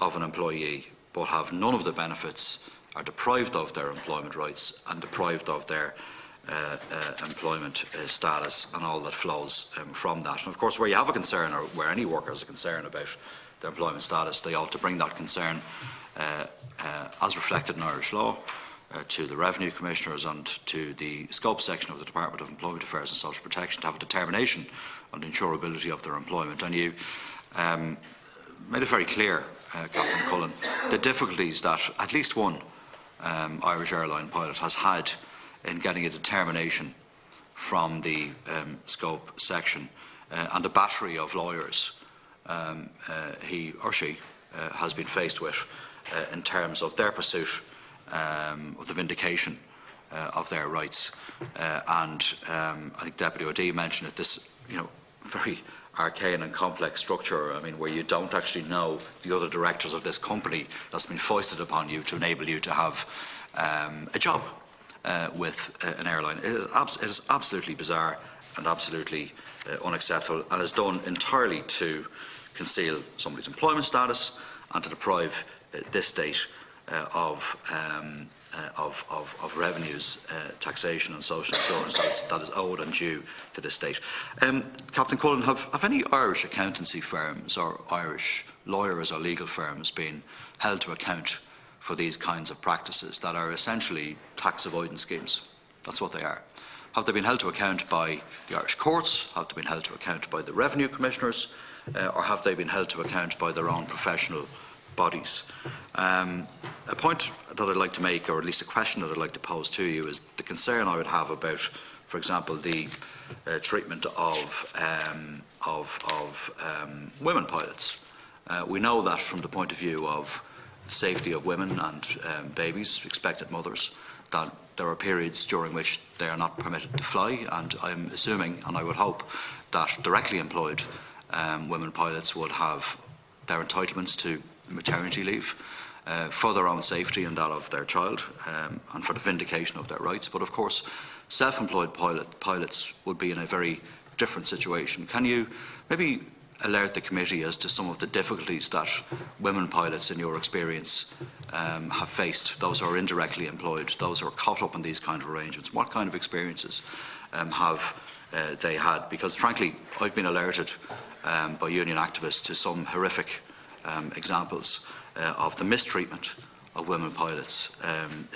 of an employee, but have none of the benefits, are deprived of their employment rights and deprived of their employment status and all that flows from that. And of course, where you have a concern, or where any worker has a concern about their employment status, they ought to bring that concern as reflected in Irish law to the Revenue Commissioners and to the scope section of the Department of Employment Affairs and Social Protection to have a determination on the insurability of their employment. And you made it very clear, Captain Cullen, the difficulties that at least one Irish airline pilot has had in getting a determination from the scope section and the battery of lawyers he or she has been faced with in terms of their pursuit of the vindication of their rights. And I think Deputy O'Dea mentioned it, this, you know, very arcane and complex structure, I mean, where you don't actually know the other directors of this company that's been foisted upon you to enable you to have a job with an airline. It is absolutely bizarre and absolutely unacceptable, and is done entirely to conceal somebody's employment status and to deprive this state of revenues, taxation and social insurance that is owed and due to this state. Captain Cullen, have any Irish accountancy firms or Irish lawyers or legal firms been held to account for these kinds of practices that are essentially tax avoidance schemes? That's what they are. Have they been held to account by the Irish courts? Have they been held to account by the Revenue Commissioners? Or have they been held to account by their own professional bodies? A point that I'd like to make, or at least a question that I'd like to pose to you, is the concern I would have about, for example, the treatment of women pilots. We know that from the point of view of the safety of women and babies, expected mothers, that there are periods during which they are not permitted to fly, and I'm assuming, and I would hope, that directly employed women pilots would have their entitlements to maternity leave for their own safety and that of their child, and for the vindication of their rights. But of course, self-employed pilots would be in a very different situation. Can you maybe alert the committee as to some of the difficulties that women pilots, in your experience, have faced, those who are indirectly employed, those who are caught up in these kind of arrangements? What kind of experiences have they had? Because frankly, I've been alerted by union activists to some horrific examples of the mistreatment of women pilots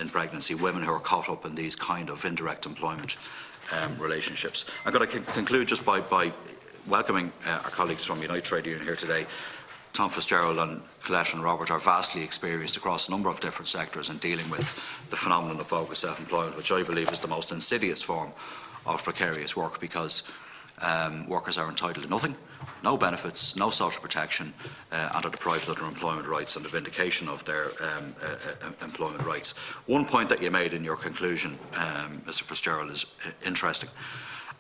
in pregnancy, women who are caught up in these kind of indirect employment relationships. I'm going to conclude just by welcoming our colleagues from Unite Trade Union here today. Tom Fitzgerald and Colette and Robert are vastly experienced across a number of different sectors in dealing with the phenomenon of bogus self-employment, which I believe is the most insidious form of precarious work, because workers are entitled to nothing, no benefits, no social protection, and are deprived of their employment rights and the vindication of their employment rights. One point that you made in your conclusion, Mr Fitzgerald, is interesting,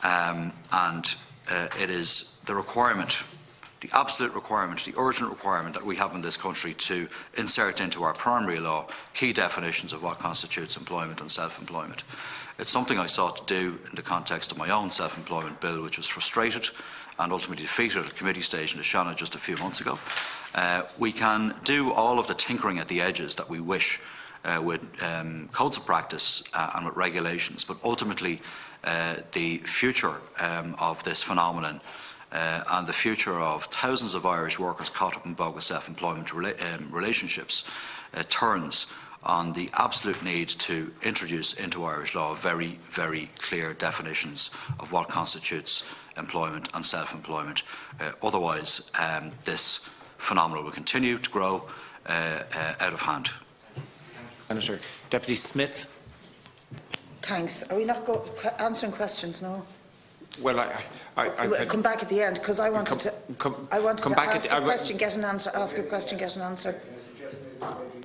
and it is the requirement, the absolute requirement, the urgent requirement that we have in this country to insert into our primary law key definitions of what constitutes employment and self-employment. It's something I sought to do in the context of my own self-employment bill, which was frustrated and ultimately defeated at committee stage in the Shannon just a few months ago. We can do all of the tinkering at the edges that we wish with codes of practice and with regulations, but ultimately the future of this phenomenon and the future of thousands of Irish workers caught up in bogus self-employment relationships turns on the absolute need to introduce into Irish law very, very clear definitions of what constitutes employment and self-employment. Otherwise, this phenomenon will continue to grow out of hand. Senator. Deputy Smith. Thanks. Are we not answering questions now? Well, We'll come back at the end, because I wanted to ask a question, get an answer, ask a question, get an answer.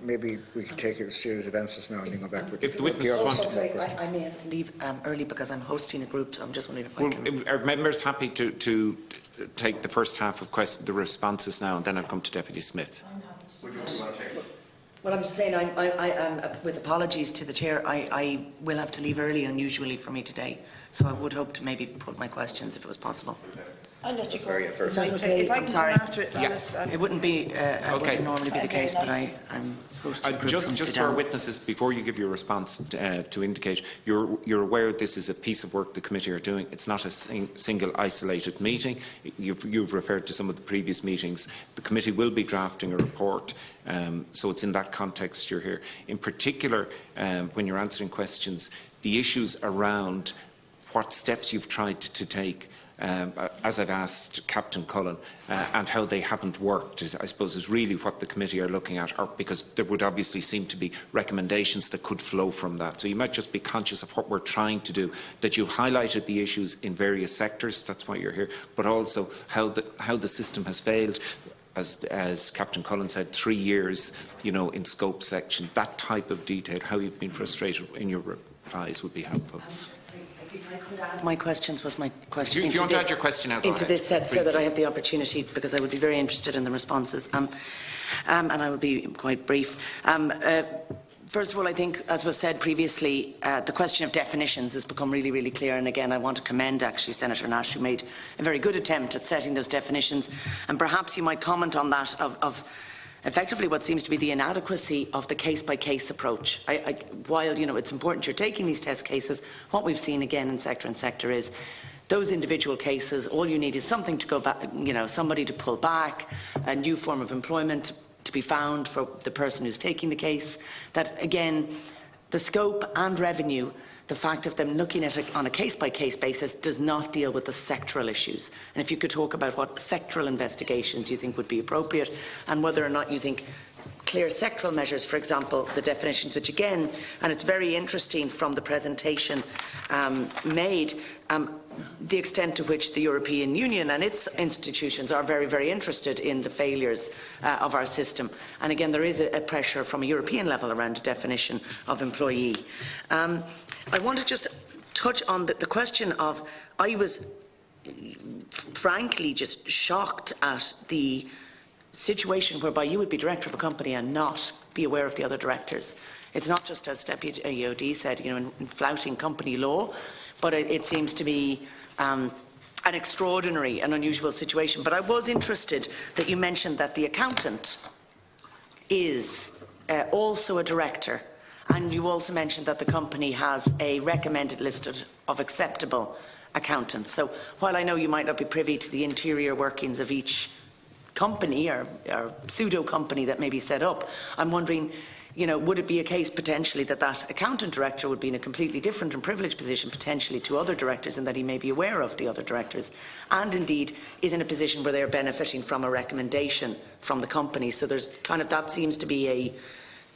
Maybe we can take a series of answers now and then go back with if the witnesses want to. Sorry, I may have to leave early because I'm hosting a group, so I'm just wondering if I can. Are members happy to take the first half of the responses now, and then I'll come to Deputy Smith? Well, I'm just saying, with apologies to the Chair, I will have to leave early, unusually for me today, so I would hope to maybe put my questions if it was possible. I'll let you go. Is that okay? I'm sorry. After it, It wouldn't be, wouldn't normally be the case, but I'm hosting a group from just for our witnesses, before you give your response, to indicate you're aware this is a piece of work the committee are doing. It's not a single isolated meeting. You've referred to some of the previous meetings. The committee will be drafting a report, so it's in that context you're here. In particular, when you're answering questions, the issues around what steps you've tried to take, as I've asked Captain Cullen, and how they haven't worked, I suppose, is really what the committee are looking at, because there would obviously seem to be recommendations that could flow from that. So you might just be conscious of what we're trying to do, that you highlighted the issues in various sectors, that's why you're here, but also how the system has failed. As Captain Cullen said, 3 years, in scope section, that type of detail, how you've been frustrated in your replies would be helpful. If I could add my questions, was my question. If you want to add your question out, into this set, so that I have the opportunity, because I would be very interested in the responses, and I will be quite brief. First of all, I think, as was said previously, the question of definitions has become really, really clear. And again, I want to commend actually Senator Nash, who made a very good attempt at setting those definitions. And perhaps you might comment on that of effectively what seems to be the inadequacy of the case-by-case approach. While it's important you're taking these test cases, what we've seen again in sector is those individual cases, all you need is something to go back, somebody to pull back, a new form of employment to be found for the person who's taking the case. That again, the scope and revenue, the fact of them looking at it on a case-by-case basis does not deal with the sectoral issues. And if you could talk about what sectoral investigations you think would be appropriate, and whether or not you think clear sectoral measures, for example, the definitions, which again, and it's very interesting from the presentation made, the extent to which the European Union and its institutions are very, very interested in the failures of our system. And again, there is a pressure from a European level around a definition of employee. I want to just touch on the question of, I was frankly just shocked at the situation whereby you would be director of a company and not be aware of the other directors. It's not just, as Deputy O'Dea said, in flouting company law, but it seems to be an extraordinary and unusual situation. But I was interested that you mentioned that the accountant is also a director, and you also mentioned that the company has a recommended list of acceptable accountants. So while I know you might not be privy to the interior workings of each company or pseudo company that may be set up, I'm wondering, you know, would it be a case potentially that that accountant director would be in a completely different and privileged position potentially to other directors, and that he may be aware of the other directors, and indeed is in a position where they're benefiting from a recommendation from the company. So there's kind of, that seems to be a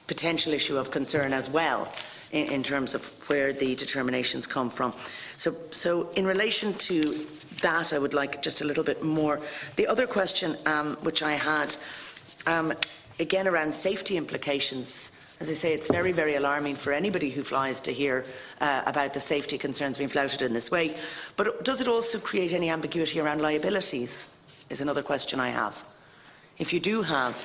potential issue of concern as well in terms of where the determinations come from. So in relation to that, I would like just a little bit more. The other question which I had, again around safety implications, as I say, it's very, very alarming for anybody who flies to hear about the safety concerns being flouted in this way. But does it also create any ambiguity around liabilities, is another question I have. If you do have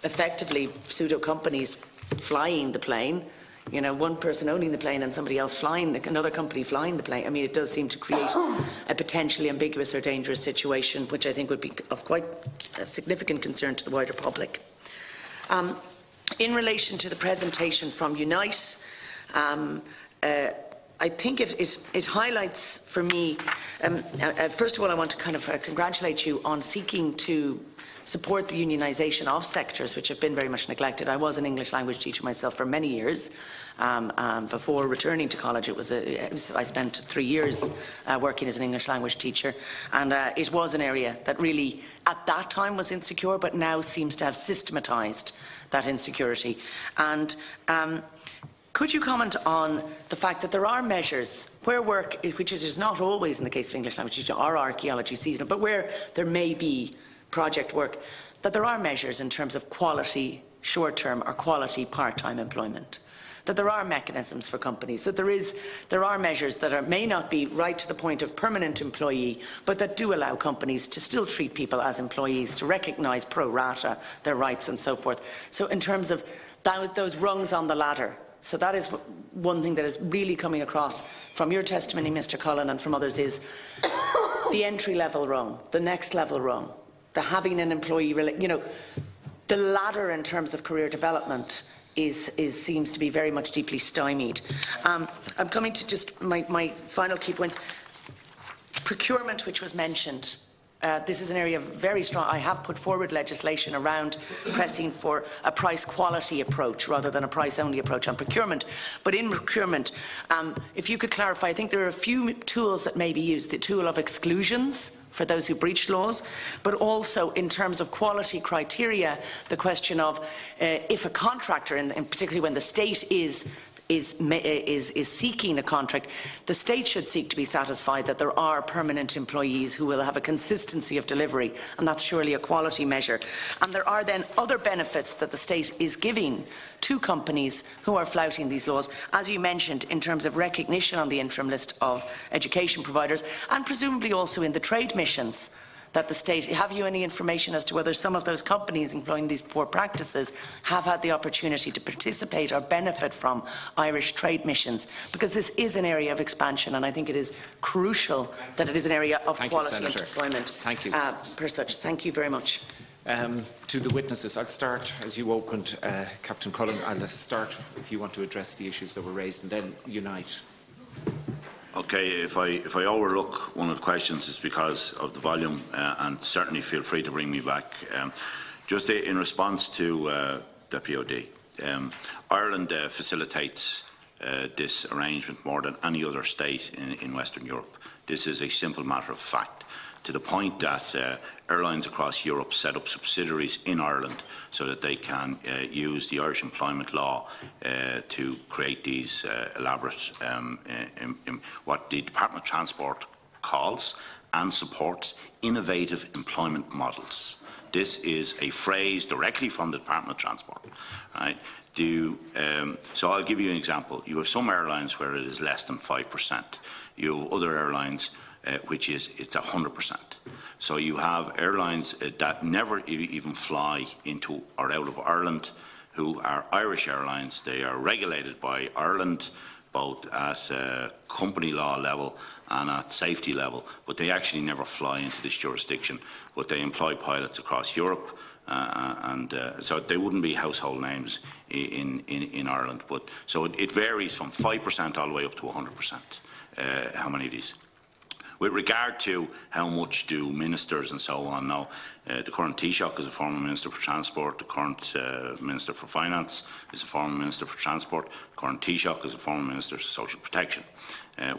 effectively pseudo companies flying the plane, you know, one person owning the plane and somebody else flying, another company flying the plane, I mean, it does seem to create a potentially ambiguous or dangerous situation, which I think would be of quite a significant concern to the wider public. In relation to the presentation from Unite, I think it highlights for me, first of all, I want to kind of congratulate you on seeking to support the unionisation of sectors which have been very much neglected. I was an English language teacher myself for many years. Before returning to college, I spent 3 years working as an English language teacher, and it was an area that really at that time was insecure, but now seems to have systematised that insecurity. And could you comment on the fact that there are measures where work, which is not always in the case of English language teaching or archaeology seasonal, but where there may be project work, that there are measures in terms of quality short-term or quality part-time employment, that there are mechanisms for companies, that there are measures that may not be right to the point of permanent employee, but that do allow companies to still treat people as employees, to recognise pro rata their rights and so forth. So in terms of those rungs on the ladder, so that is one thing that is really coming across from your testimony, Mr. Cullen, and from others, is the entry-level rung, the next-level rung, the having an employee, you know, the ladder in terms of career development seems to be very much deeply stymied. I'm coming to just my final key points. Procurement, which was mentioned. This is an area of very strong. I have put forward legislation around pressing for a price-quality approach rather than a price-only approach on procurement. But in procurement, if you could clarify, I think there are a few tools that may be used. The tool of exclusions for those who breach laws, but also in terms of quality criteria, the question of if a contractor, and particularly when the state is seeking a contract, the state should seek to be satisfied that there are permanent employees who will have a consistency of delivery, and that's surely a quality measure. And there are then other benefits that the state is giving to companies who are flouting these laws, as you mentioned, in terms of recognition on the interim list of education providers, and presumably also in the trade missions that the state. Have you any information as to whether some of those companies employing these poor practices have had the opportunity to participate or benefit from Irish trade missions? Because this is an area of expansion, and I think it is crucial that it is an area of quality employment. Thank you. Per such. Thank you very much. To the witnesses, I'll start as you opened, Captain Cullen. I'll start if you want to address the issues that were raised, and then Unite. Okay, if I overlook one of the questions, it's because of the volume, and certainly feel free to bring me back. Just in response to Deputy O'Dea, Ireland facilitates this arrangement more than any other state in Western Europe. This is a simple matter of fact, to the point that airlines across Europe set up subsidiaries in Ireland so that they can use the Irish employment law to create these elaborate, what the Department of Transport calls and supports innovative employment models. This is a phrase directly from the Department of Transport. Right? So I'll give you an example. You have some airlines where it is less than 5%. You have other airlines which is it's 100%. So you have airlines that never even fly into or out of Ireland, who are Irish airlines. They are regulated by Ireland, both at company law level and at safety level, but they actually never fly into this jurisdiction. But they employ pilots across Europe, so they wouldn't be household names in Ireland. But so it varies from 5% all the way up to 100%. How many of these? With regard to how much do ministers and so on know, the current Taoiseach is a former Minister for Transport, the current Minister for Finance is a former Minister for Transport, the current Taoiseach is a former Minister for Social Protection.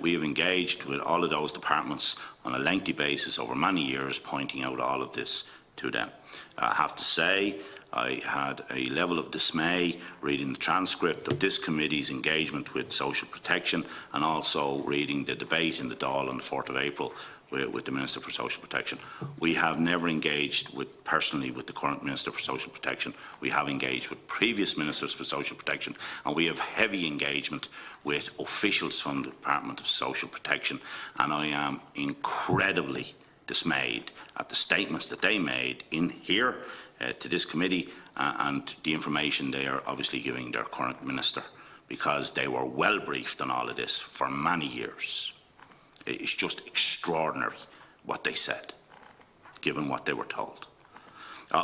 We have engaged with all of those departments on a lengthy basis over many years, pointing out all of this to them. I have to say, I had a level of dismay reading the transcript of this committee's engagement with social protection and also reading the debate in the Dáil on the 4th of April with the Minister for Social Protection. We have never engaged personally with the current Minister for Social Protection. We have engaged with previous Ministers for Social Protection, and we have heavy engagement with officials from the Department of Social Protection, and I am incredibly dismayed at the statements that they made in here to this committee and the information they are obviously giving their current minister, because they were well briefed on all of this for many years. It's just extraordinary what they said, given what they were told.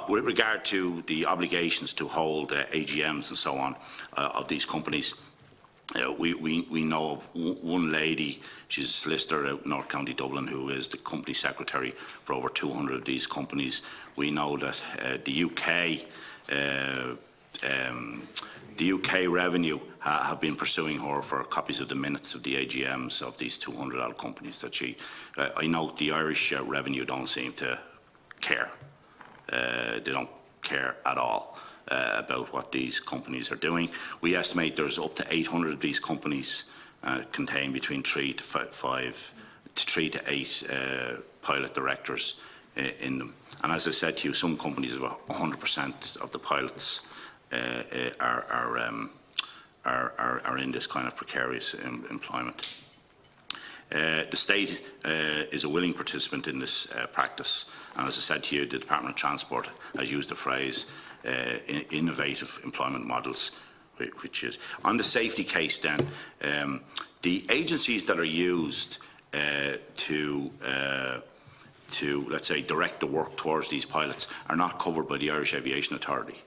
With regard to the obligations to hold AGMs and so on of these companies, we know of one lady, she's a solicitor out in North County Dublin, who is the company secretary for over 200 of these companies. We know that the UK Revenue have been pursuing her for copies of the minutes of the AGMs of these 200 odd companies that she. I note the Irish Revenue don't seem to care. They don't care at all about what these companies are doing. We estimate there's up to 800 of these companies contain between 3 to 8 pilot directors in them. And as I said to you, some companies have 100% of the pilots are in this kind of precarious employment. The state is a willing participant in this practice, and as I said to you, the Department of Transport has used the phrase innovative employment models, which is on the safety case. Then the agencies that are used to let's say direct the work towards these pilots are not covered by the Irish Aviation Authority.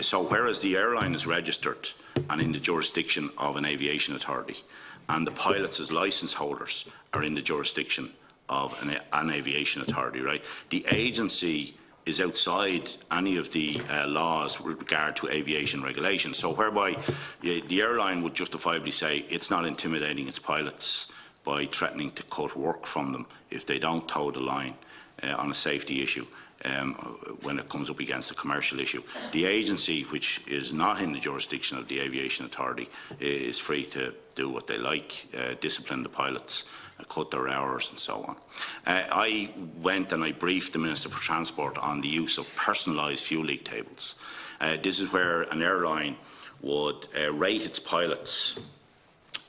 So whereas the airline is registered and in the jurisdiction of an aviation authority, and the pilots as licence holders are in the jurisdiction of an aviation authority, right? The agency is outside any of the laws with regard to aviation regulation. So whereby the airline would justifiably say it's not intimidating its pilots by threatening to cut work from them if they don't toe the line on a safety issue when it comes up against a commercial issue. The agency, which is not in the jurisdiction of the aviation authority, is free to do what they like, discipline the pilots, cut their hours and so on. I went and I briefed the Minister for Transport on the use of personalised fuel leak tables. This is where an airline would rate its pilots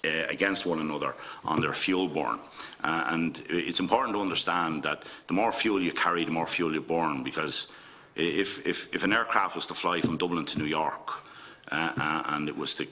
against one another on their fuel burn. And it's important to understand that the more fuel you carry, the more fuel you burn, because if an aircraft was to fly from Dublin to New York and it was to,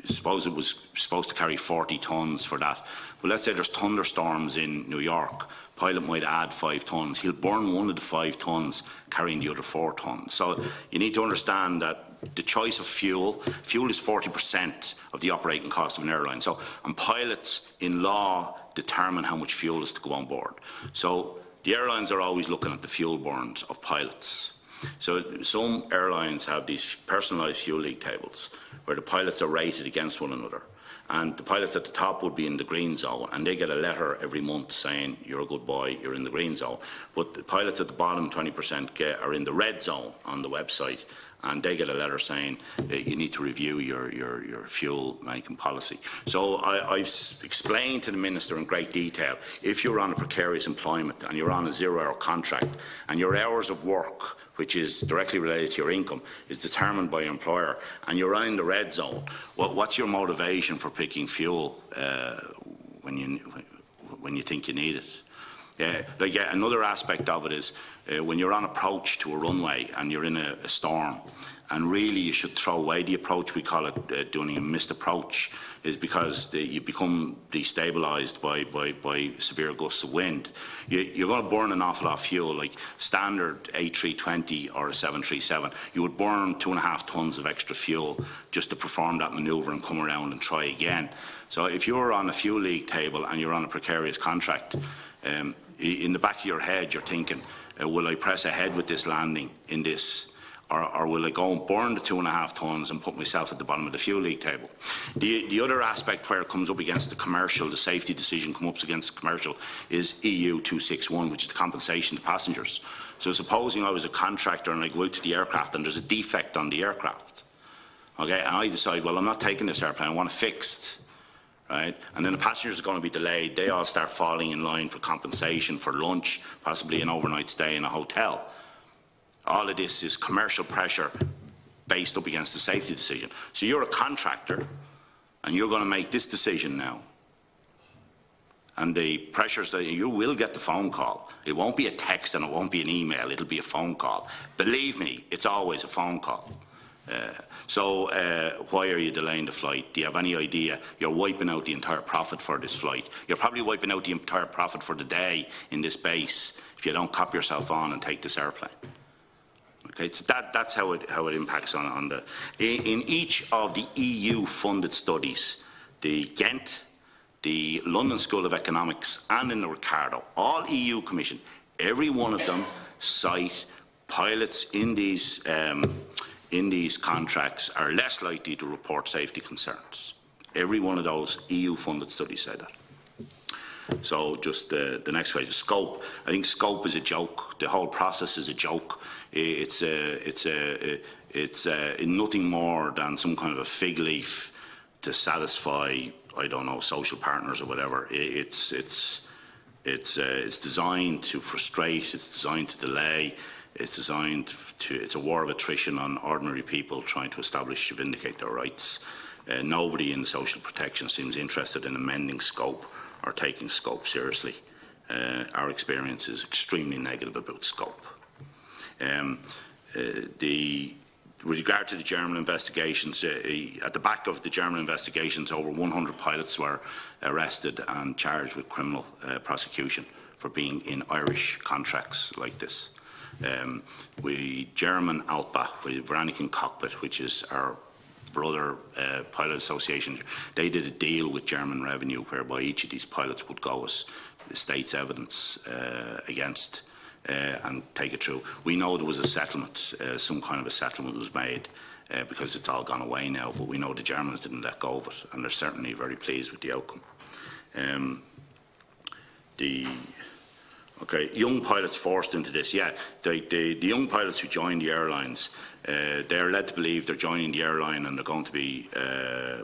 suppose it was supposed to carry 40 tonnes for that, but let's say there's thunderstorms in New York, pilot might add 5 tonnes. He'll burn one of the 5 tonnes, carrying the other 4 tonnes. So you need to understand that the choice of fuel is 40% of the operating cost of an airline. So, and pilots in law determine how much fuel is to go on board. So the airlines are always looking at the fuel burns of pilots. So some airlines have these personalised fuel leak tables where the pilots are rated against one another. And the pilots at the top would be in the green zone, and they get a letter every month saying, you're a good boy, you're in the green zone. But the pilots at the bottom 20% are in the red zone on the website, and they get a letter saying you need to review your fuel making policy. So I've explained to the Minister in great detail, if you're on a precarious employment and you're on a 0-hour contract and your hours of work, which is directly related to your income, is determined by your employer, and you're in the red zone, what's your motivation for picking fuel when you think you need it? Another aspect of it is when you're on approach to a runway and you're in a storm, and really you should throw away the approach. We call it doing a missed approach, is because you become destabilised by severe gusts of wind. You're going to burn an awful lot of fuel, like standard A320 or a 737. You would burn 2.5 tonnes of extra fuel just to perform that manoeuvre and come around and try again. So if you're on a fuel leak table and you're on a precarious contract, in the back of your head, you're thinking, will I press ahead with this landing in this, or will I go and burn the 2.5 tonnes and put myself at the bottom of the fuel league table? The other aspect where it comes up against the commercial, the safety decision comes up against the commercial, is EU 261, which is the compensation to passengers. So supposing I was a contractor and I go out to the aircraft and there's a defect on the aircraft, okay, and I decide, well, I'm not taking this airplane, I want it fixed. Right? And then the passengers are going to be delayed. They all start falling in line for compensation, for lunch, possibly an overnight stay in a hotel. All of this is commercial pressure based up against the safety decision. So you're a contractor and you're going to make this decision now. And the pressures that you will get the phone call. It won't be a text and it won't be an email. It'll be a phone call. Believe me, it's always a phone call. So why are you delaying the flight? Do you have any idea? You're wiping out the entire profit for this flight. You're probably wiping out the entire profit for the day in this base if you don't cop yourself on and take this airplane. Okay, so that's how it impacts on the. In each of the EU-funded studies, the Ghent, the London School of Economics, and in the Ricardo, all EU Commission, every one of them cite pilots in these contracts are less likely to report safety concerns. Every one of those EU-funded studies say that. So just the next question, scope. I think scope is a joke. The whole process is a joke. It's nothing more than some kind of a fig leaf to satisfy, I don't know, social partners or whatever. It's designed to frustrate. It's designed to delay. It's designed to. It's a war of attrition on ordinary people trying to establish, vindicate their rights. Nobody in social protection seems interested in amending scope or taking scope seriously. Our experience is extremely negative about scope. With regard to the German investigations, at the back of the German investigations, over 100 pilots were arrested and charged with criminal prosecution for being in Irish contracts like this. German ALPA, Veraniken Cockpit, which is our brother pilot association, they did a deal with German Revenue whereby each of these pilots would go as the state's evidence against and take it through. We know there was a settlement, some kind of a settlement was made because it's all gone away now, but we know the Germans didn't let go of it and they're certainly very pleased with the outcome. Okay, young pilots forced into this. Yeah, the young pilots who join the airlines, they're led to believe they're joining the airline and they're going to be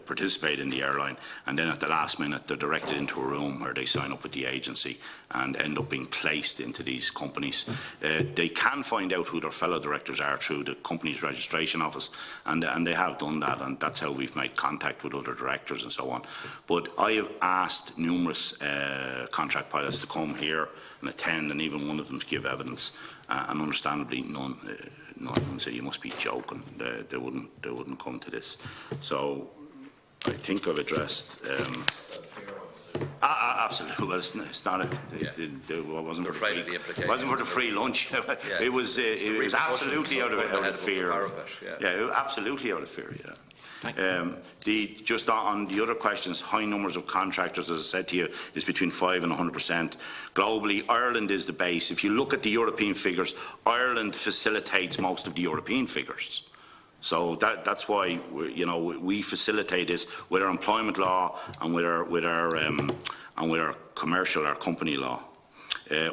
participate in the airline, and then at the last minute they're directed into a room where they sign up with the agency and end up being placed into these companies. They can find out who their fellow directors are through the company's registration office, and they have done that, and that's how we've made contact with other directors and so on. But I have asked numerous contract pilots to come here and attend, and even one of them to give evidence, and understandably none of them say you must be joking. They wouldn't come to this. So I think I've addressed. Absolutely. Well, it's not. It wasn't for the free lunch. It was absolutely out of fear. Yeah, absolutely out of fear. Yeah. Just on the other questions, high numbers of contractors, as I said to you, is between 5 and 100%. Globally, Ireland is the base. If you look at the European figures, Ireland facilitates most of the European figures. So that's why we facilitate this with our employment law and with our commercial, our company law.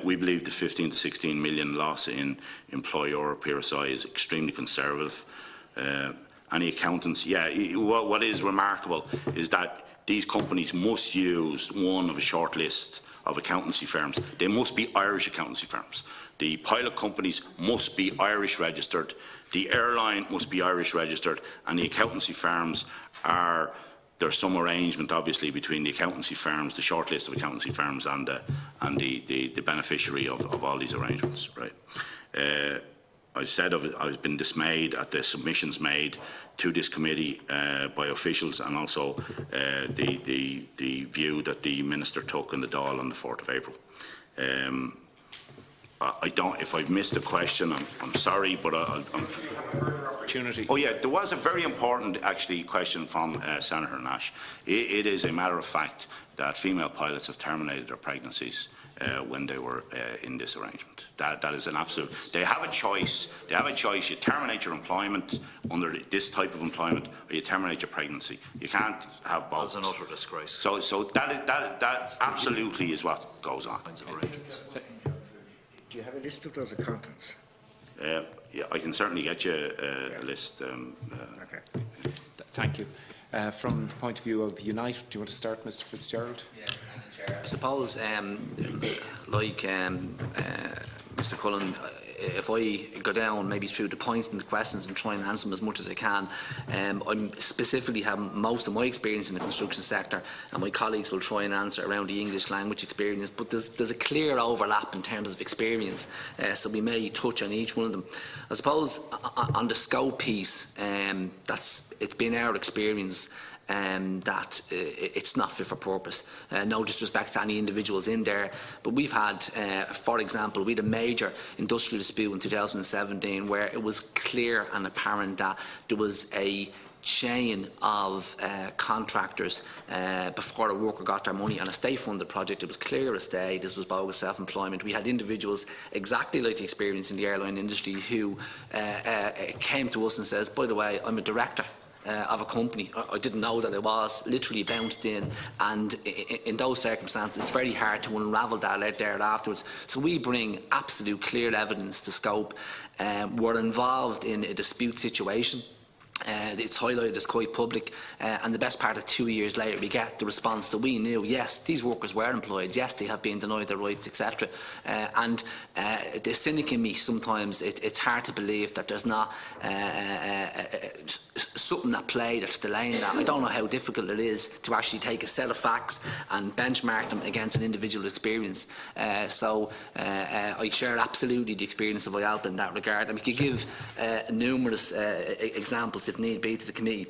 We believe the 15 to 16 million loss in employer PRSI is extremely conservative. Any accountants, what is remarkable is that these companies must use one of a short list of accountancy firms. They must be Irish accountancy firms. The pilot companies must be Irish registered. The airline must be Irish registered, and the accountancy firms there's some arrangement obviously between the accountancy firms, the short list of accountancy firms, and the beneficiary of all these arrangements, right? I said I've been dismayed at the submissions made to this committee by officials, and also the view that the Minister took in the Dáil on the 4th of April. If I've missed a question, I'm sorry, but opportunity. Oh yeah, there was a very important question from Senator Nash. It is a matter of fact that female pilots have terminated their pregnancies when they were in this arrangement. That is an absolute. They have a choice. They have a choice. You terminate your employment under this type of employment, or you terminate your pregnancy. You can't have both. That's an utter disgrace. So that absolutely is what goes on. Do you have a list of those accountants? Yeah, I can certainly get you a list. Okay. Thank you. From the point of view of Unite, do you want to start, Mr. Fitzgerald? Yeah, thank you, Chair. I suppose, like Mr. Cullen, if I go down maybe through the points and the questions and try and answer them as much as I can, I'm specifically having most of my experience in the construction sector, and my colleagues will try and answer around the English language experience, but there's a clear overlap in terms of experience, so we may touch on each one of them. I suppose on the scope piece, it's been our experience that it's not fit for purpose. No disrespect to any individuals in there, but we've had, for example, we had a major industrial dispute in 2017 where it was clear and apparent that there was a chain of contractors before a worker got their money on a state-funded project. It was clear as day this was bogus self-employment. We had individuals exactly like the experience in the airline industry who came to us and says, by the way, I'm a director of a company. I didn't know that it was, literally bounced in, and in those circumstances it's very hard to unravel that out there afterwards. So we bring absolute clear evidence to scope. We're involved in a dispute situation. It's highlighted as quite public, and the best part of 2 years later we get the response that we knew, yes, these workers were employed, yes, they have been denied their rights, etc. And the cynic in me, sometimes it's hard to believe that there's not something at play that's delaying that. I don't know how difficult it is to actually take a set of facts and benchmark them against an individual experience. So I share absolutely the experience of IALPA in that regard, and we could give numerous examples if need be to the committee.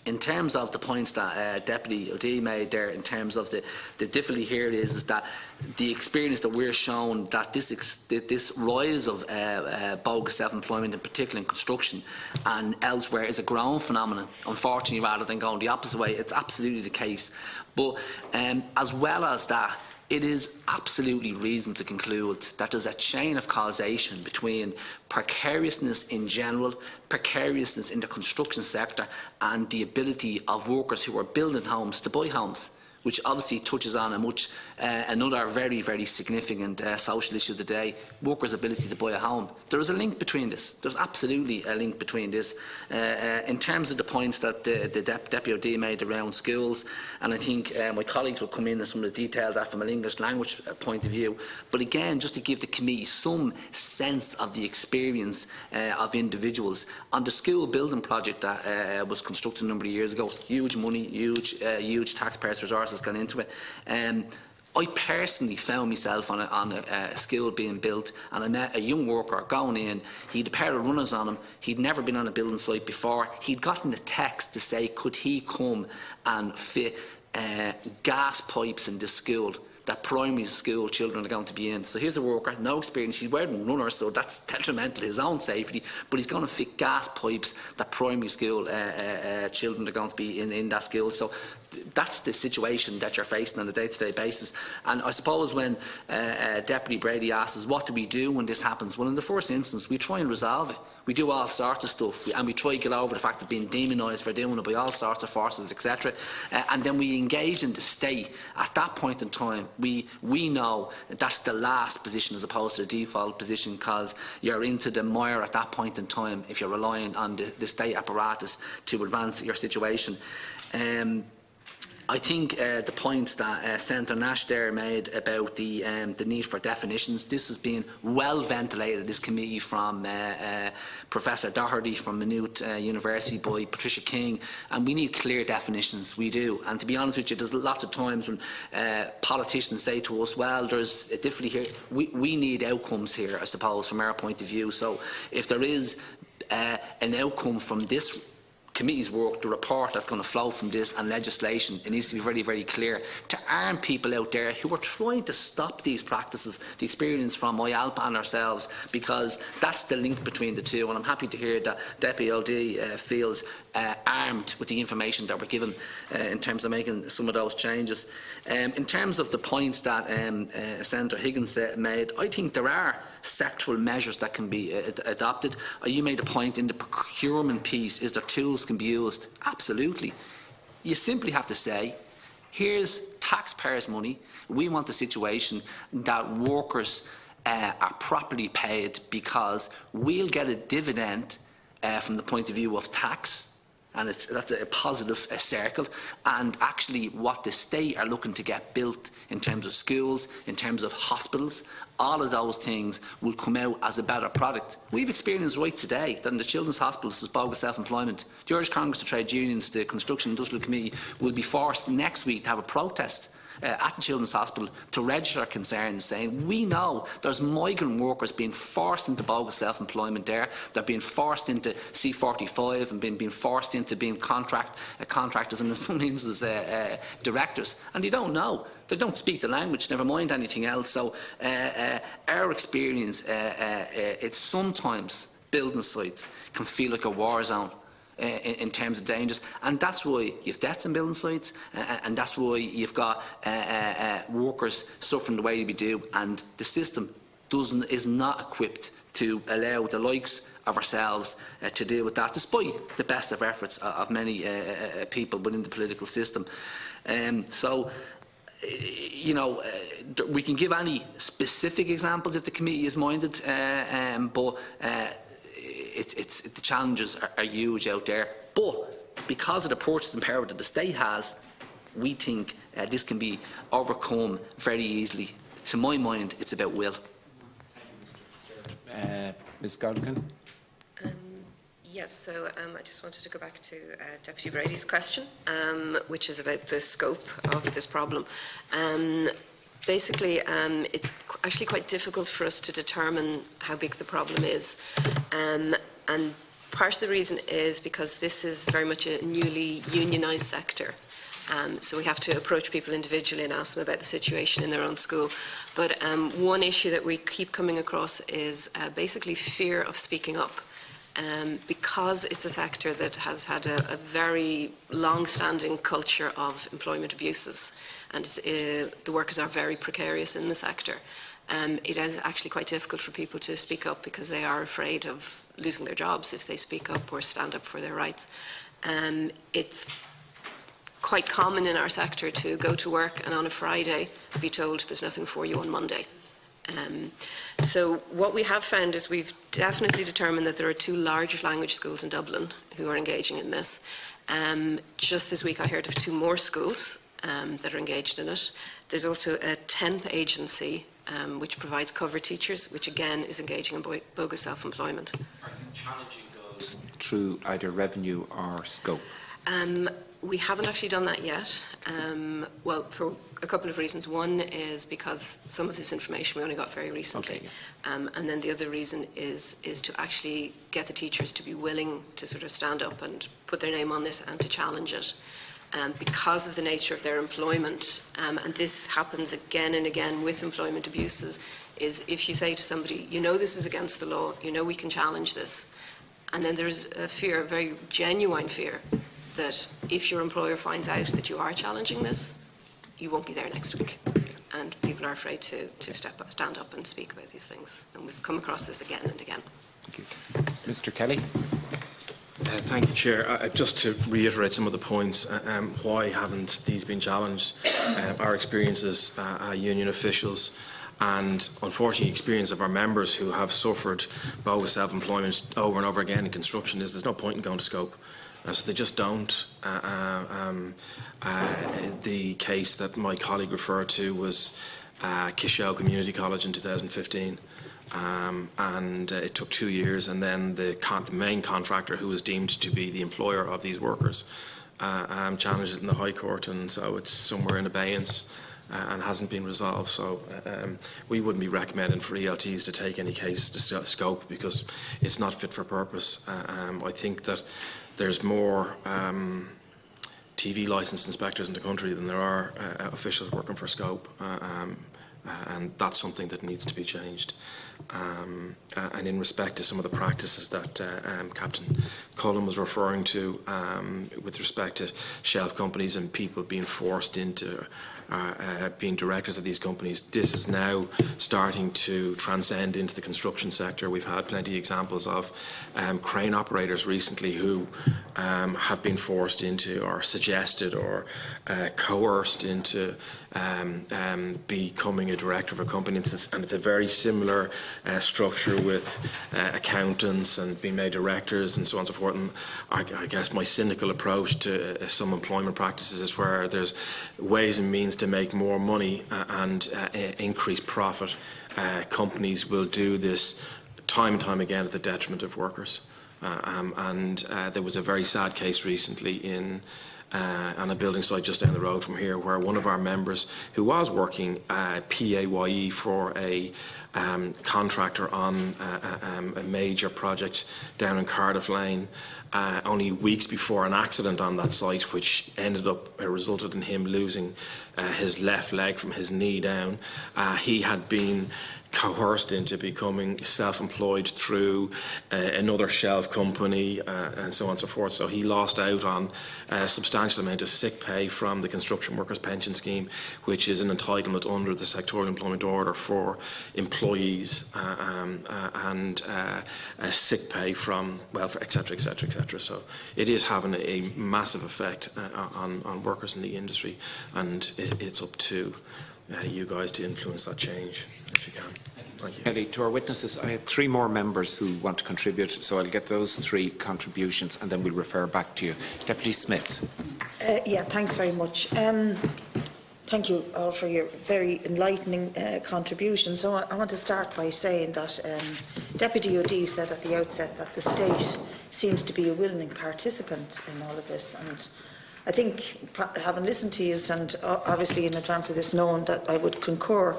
In terms of the points that Deputy O'Dea made there, in terms of the difficulty here is that the experience that we're shown that this rise of bogus self-employment, in particular in construction and elsewhere, is a growing phenomenon, unfortunately, rather than going the opposite way. It's absolutely the case. But as well as that, it is absolutely reasonable to conclude that there's a chain of causation between precariousness in general, precariousness in the construction sector, and the ability of workers who are building homes to buy homes, which obviously touches on another very, very significant social issue of the day, workers' ability to buy a home. There is a link between this. There's absolutely a link between this. In terms of the points that the Deputy O'Dea made around schools, and I think my colleagues will come in some of the details that from an English language point of view, but again, just to give the committee some sense of the experience of individuals. On the school building project that was constructed a number of years ago, huge money, huge taxpayers' resources gone into it. I personally found myself on a school being built, and I met a young worker going in. He had a pair of runners on him. He'd never been on a building site before. He'd gotten a text to say, could he come and fit gas pipes in the school that primary school children are going to be in. So here's a worker, no experience, he's wearing runners, so that's detrimental to his own safety, but he's going to fit gas pipes that primary school children are going to be in that school. So that's the situation that you're facing on a day-to-day basis. And I suppose when Deputy Brady asks us, what do we do when this happens? Well, in the first instance, we try and resolve it. We do all sorts of stuff, and we try to get over the fact of being demonised for doing it by all sorts of forces, etc. And then we engage in the state. At that point in time, we know that that's the last position as opposed to the default position, because you're into the mire at that point in time if you're relying on the state apparatus to advance your situation. I think the points that Senator Nash there made about the need for definitions, this has been well ventilated, this committee, from Professor Doherty from Maynooth University, by Patricia King, and we need clear definitions, we do. And to be honest with you, there's lots of times when politicians say to us, well, there's a difficulty here. We need outcomes here, I suppose, from our point of view. So if there is an outcome from this committee's work, the report that's going to flow from this and legislation, it needs to be very, very clear to arm people out there who are trying to stop these practices, the experience from IALPA and ourselves, because that's the link between the two. And I'm happy to hear that Deputy LD feels armed with the information that we're given in terms of making some of those changes. In terms of the points that Senator Higgins made, I think there are sectoral measures that can be adopted. You made a point in the procurement piece, is there tools can be used? Absolutely. You simply have to say, here's taxpayers' money. We want a situation that workers are properly paid, because we'll get a dividend from the point of view of tax, and that's a positive circle. And actually what the state are looking to get built in terms of schools, in terms of hospitals, all of those things will come out as a better product. We've experienced right today that in the children's hospitals there's bogus self-employment. The Irish Congress of Trade Unions, the Construction Industrial Committee, will be forced next week to have a protest at the Children's Hospital to register concerns, saying we know there's migrant workers being forced into bogus self-employment there. They're being forced into C45 and being forced into being contractors and in some instances directors, and they don't know. They don't speak the language, never mind anything else. So our experience, it's sometimes building sites can feel like a war zone in terms of dangers, and that's why you have deaths in building sites, and that's why you've got workers suffering the way we do, and the system is not equipped to allow the likes of ourselves to deal with that, despite the best of efforts of many people within the political system. So, you know, we can give any specific examples if the committee is minded, but the challenges are huge out there. But because of the purchasing power that the state has, we think this can be overcome very easily. To my mind, it's about will. Ms. Godkin. Yes, so I just wanted to go back to Deputy Brady's question, which is about the scope of this problem. Basically, it's actually quite difficult for us to determine how big the problem is. And part of the reason is because this is very much a newly unionised sector. So we have to approach people individually and ask them about the situation in their own school. But one issue that we keep coming across is basically fear of speaking up. Because it's a sector that has had a very long-standing culture of employment abuses, and the workers are very precarious in the sector, it is actually quite difficult for people to speak up because they are afraid of losing their jobs if they speak up or stand up for their rights. It's quite common in our sector to go to work and on a Friday be told there's nothing for you on Monday. So what we have found is we've definitely determined that there are 2 large language schools in Dublin who are engaging in this. Just this week I heard of 2 more schools that are engaged in it. There's also a temp agency which provides cover teachers, which again is engaging in bogus self-employment. Are you challenging those through either revenue or scope? We haven't actually done that yet. Well, for a couple of reasons. One is because some of this information we only got very recently. Okay, yeah. And then the other reason is to actually get the teachers to be willing to sort of stand up and put their name on this and to challenge it. Because of the nature of their employment, and this happens again and again with employment abuses, is if you say to somebody, you know this is against the law, you know we can challenge this, and then there's a fear, a very genuine fear, that if your employer finds out that you are challenging this, you won't be there next week. And people are afraid to stand up and speak about these things. And we've come across this again and again. Thank you. Mr. Kelly. Thank you, Chair. Just to reiterate some of the points, why haven't these been challenged? Our experiences, union officials, and unfortunately experience of our members who have suffered bogus self-employment over and over again in construction is there's no point in going to scope. So they just don't. The case that my colleague referred to was Kishel Community College in 2015, and it took 2 years, and then the main contractor, who was deemed to be the employer of these workers, challenged it in the High Court, and so it's somewhere in abeyance. and hasn't been resolved. So we wouldn't be recommending for ELTs to take any case to scope because it's not fit for purpose. I think that there's more TV licensed inspectors in the country than there are officials working for scope, and that's something that needs to be changed. And in respect to some of the practices that Captain Cullen was referring to with respect to shelf companies and people being forced into being directors of these companies, this is now starting to transcend into the construction sector. We've had plenty of examples of crane operators recently who have been forced into or suggested or coerced into becoming a director of a company, and it's a very similar structure with accountants and being made directors and so on and so forth. And I guess my cynical approach to some employment practices is where there's ways and means to make more money and increase profit. Companies will do this time and time again at the detriment of workers. And there was a very sad case recently on a building site just down the road from here, where one of our members, who was working PAYE for a contractor on a major project down in Cardiff Lane, only weeks before an accident on that site, which resulted in him losing his left leg from his knee down, he had been coerced into becoming self-employed through another shelf company and so on and so forth. So he lost out on a substantial amount of sick pay from the Construction Workers Pension Scheme, which is an entitlement under the Sectorial Employment Order for employees, and sick pay from welfare, etc., etc., etc. So it is having a massive effect on workers in the industry, and it's up to you guys to influence that change if you can. Thank you. Kelly, to our witnesses, I have 3 more members who want to contribute, so I'll get those 3 contributions and then we'll refer back to you. Deputy Smith. Yeah, thanks very much. Thank you all for your very enlightening contributions. So I want to start by saying that Deputy O'Dea said at the outset that the state seems to be a willing participant in all of this, and I think, having listened to you and obviously in advance of this knowing that I would concur,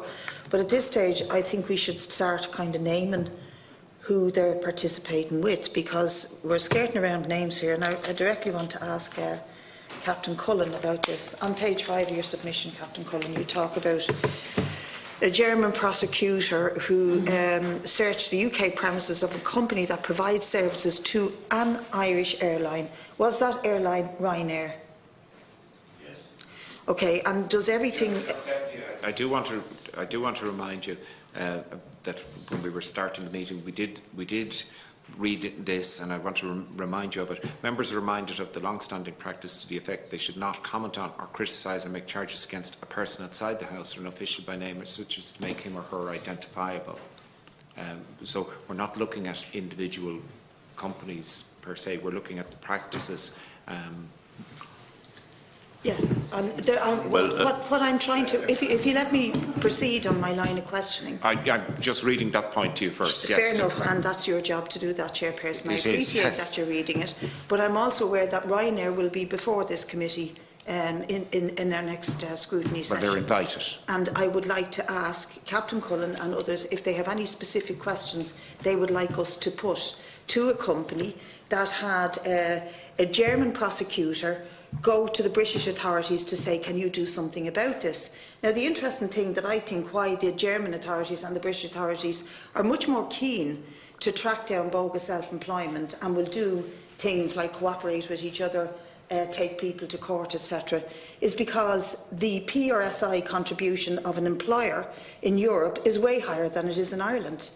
but at this stage I think we should start kind of naming who they're participating with, because we're skirting around names here, and I directly want to ask Captain Cullen about this. On page 5 of your submission, Captain Cullen, you talk about a German prosecutor who searched the UK premises of a company that provides services to an Irish airline. Was that airline Ryanair? Okay, and does everything? I do want to remind you that when we were starting the meeting, we did read this, and I want to remind you of it. Members are reminded of the long-standing practice to the effect they should not comment on or criticise or make charges against a person outside the House or an official by name, such as to make him or her identifiable. So we're not looking at individual companies per se. We're looking at the practices. Yeah, what I'm trying to, if you let me proceed on my line of questioning. I'm just reading that point to you first. Fair enough, and that's your job to do that, Chairperson. I appreciate that you're reading it, but I'm also aware that Ryanair will be before this committee in our next scrutiny session. Well, they're invited. And I would like to ask Captain Cullen and others if they have any specific questions they would like us to put to a company that had a German prosecutor go to the British authorities to say, can you do something about this? Now, the interesting thing that I think why the German authorities and the British authorities are much more keen to track down bogus self-employment and will do things like cooperate with each other, take people to court, etc., is because the PRSI contribution of an employer in Europe is way higher than it is in Ireland.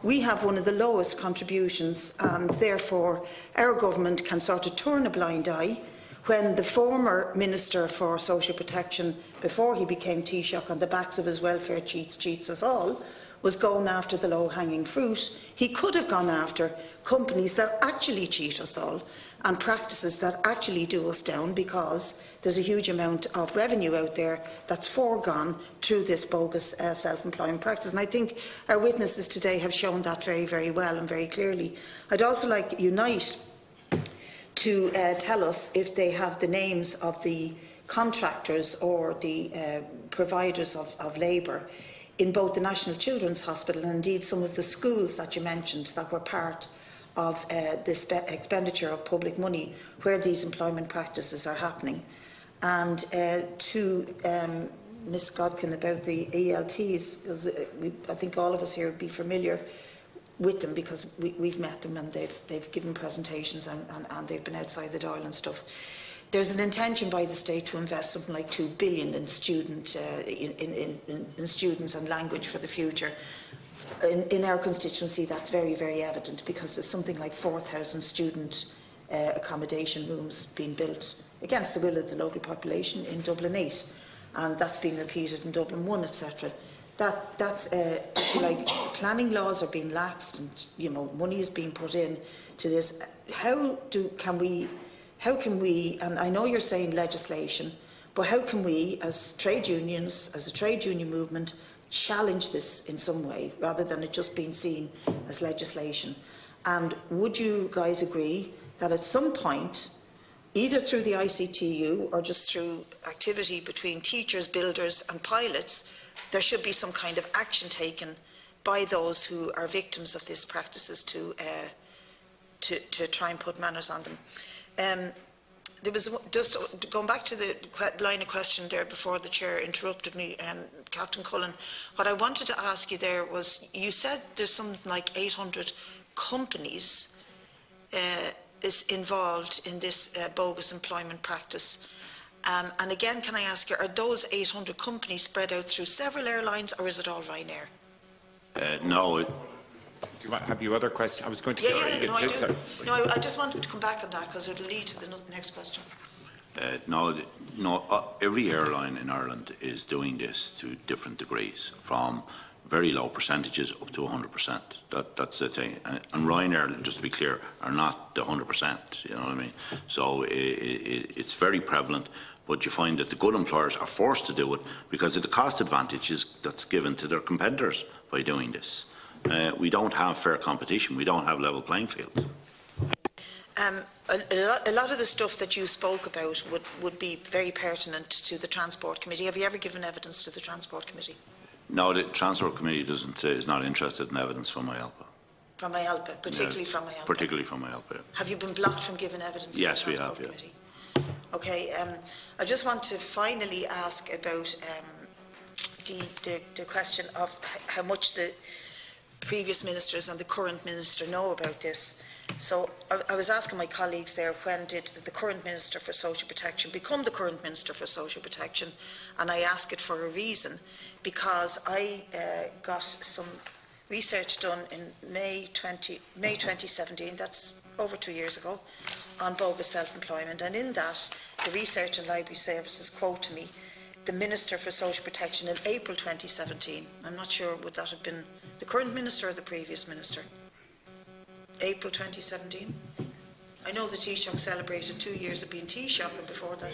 We have one of the lowest contributions, and therefore our government can sort of turn a blind eye when the former Minister for Social Protection, before he became Taoiseach, on the backs of his welfare cheats us all, was going after the low-hanging fruit. He could have gone after companies that actually cheat us all and practices that actually do us down, because there's a huge amount of revenue out there that's foregone through this bogus self-employment practice. And I think our witnesses today have shown that very, very well and very clearly. I'd also like Unite to tell us if they have the names of the contractors or the providers of labour in both the National Children's Hospital and indeed some of the schools that you mentioned that were part of the expenditure of public money where these employment practices are happening. And to Ms Godkin about the ELTs, because I think all of us here would be familiar with them because we've met them and they've given presentations and they've been outside the Dáil and stuff. There's an intention by the state to invest something like $2 billion in students and language for the future. In our constituency, that's very, very evident because there's something like 4,000 student accommodation rooms being built against the will of the local population in Dublin 8, and that's being repeated in Dublin 1, etc. That's if you like, planning laws are being laxed, and money is being put in to this. How can we? And I know you're saying legislation, but how can we, as trade unions, as a trade union movement, challenge this in some way rather than it just being seen as legislation? And would you guys agree that at some point, either through the ICTU or just through activity between teachers, builders and pilots, there should be some kind of action taken by those who are victims of these practices to try and put manners on them? There was just going back to the line of question there before the chair interrupted me, Captain Cullen. What I wanted to ask you there was, you said there's something like 800 companies is involved in this bogus employment practice. And again, can I ask you, are those 800 companies spread out through several airlines, or is it all Ryanair? No. Have you other questions? I was going to I just wanted to come back on that because it will lead to the next question. No. Every airline in Ireland is doing this to different degrees, from very low percentages up to 100%. That's the thing. And Ryanair, just to be clear, are not the 100%. You know what I mean? So it's very prevalent. But you find that the good employers are forced to do it because of the cost advantages that's given to their competitors by doing this. We don't have fair competition. We don't have level playing fields. A lot of the stuff that you spoke about would be very pertinent to the Transport Committee. Have you ever given evidence to the Transport Committee? No, the Transport Committee is not interested in evidence from IALPA. From IALPA, particularly from IALPA? Particularly from IALPA, yeah. Have you been blocked from giving evidence to the Transport Committee? Yes, we have, yeah. Okay, I just want to finally ask about the question of how much the previous ministers and the current minister know about this. So I was asking my colleagues there, when did the current Minister for Social Protection become the current Minister for Social Protection? And I ask it for a reason, because I got some research done in May 2017, that's over 2 years ago, on bogus self-employment. And in that, the Research and Library Services quote to me the Minister for Social Protection in April 2017. I'm not sure, would that have been the current Minister or the previous Minister? April 2017. I know the Taoiseach celebrated 2 years of being Taoiseach, and before that,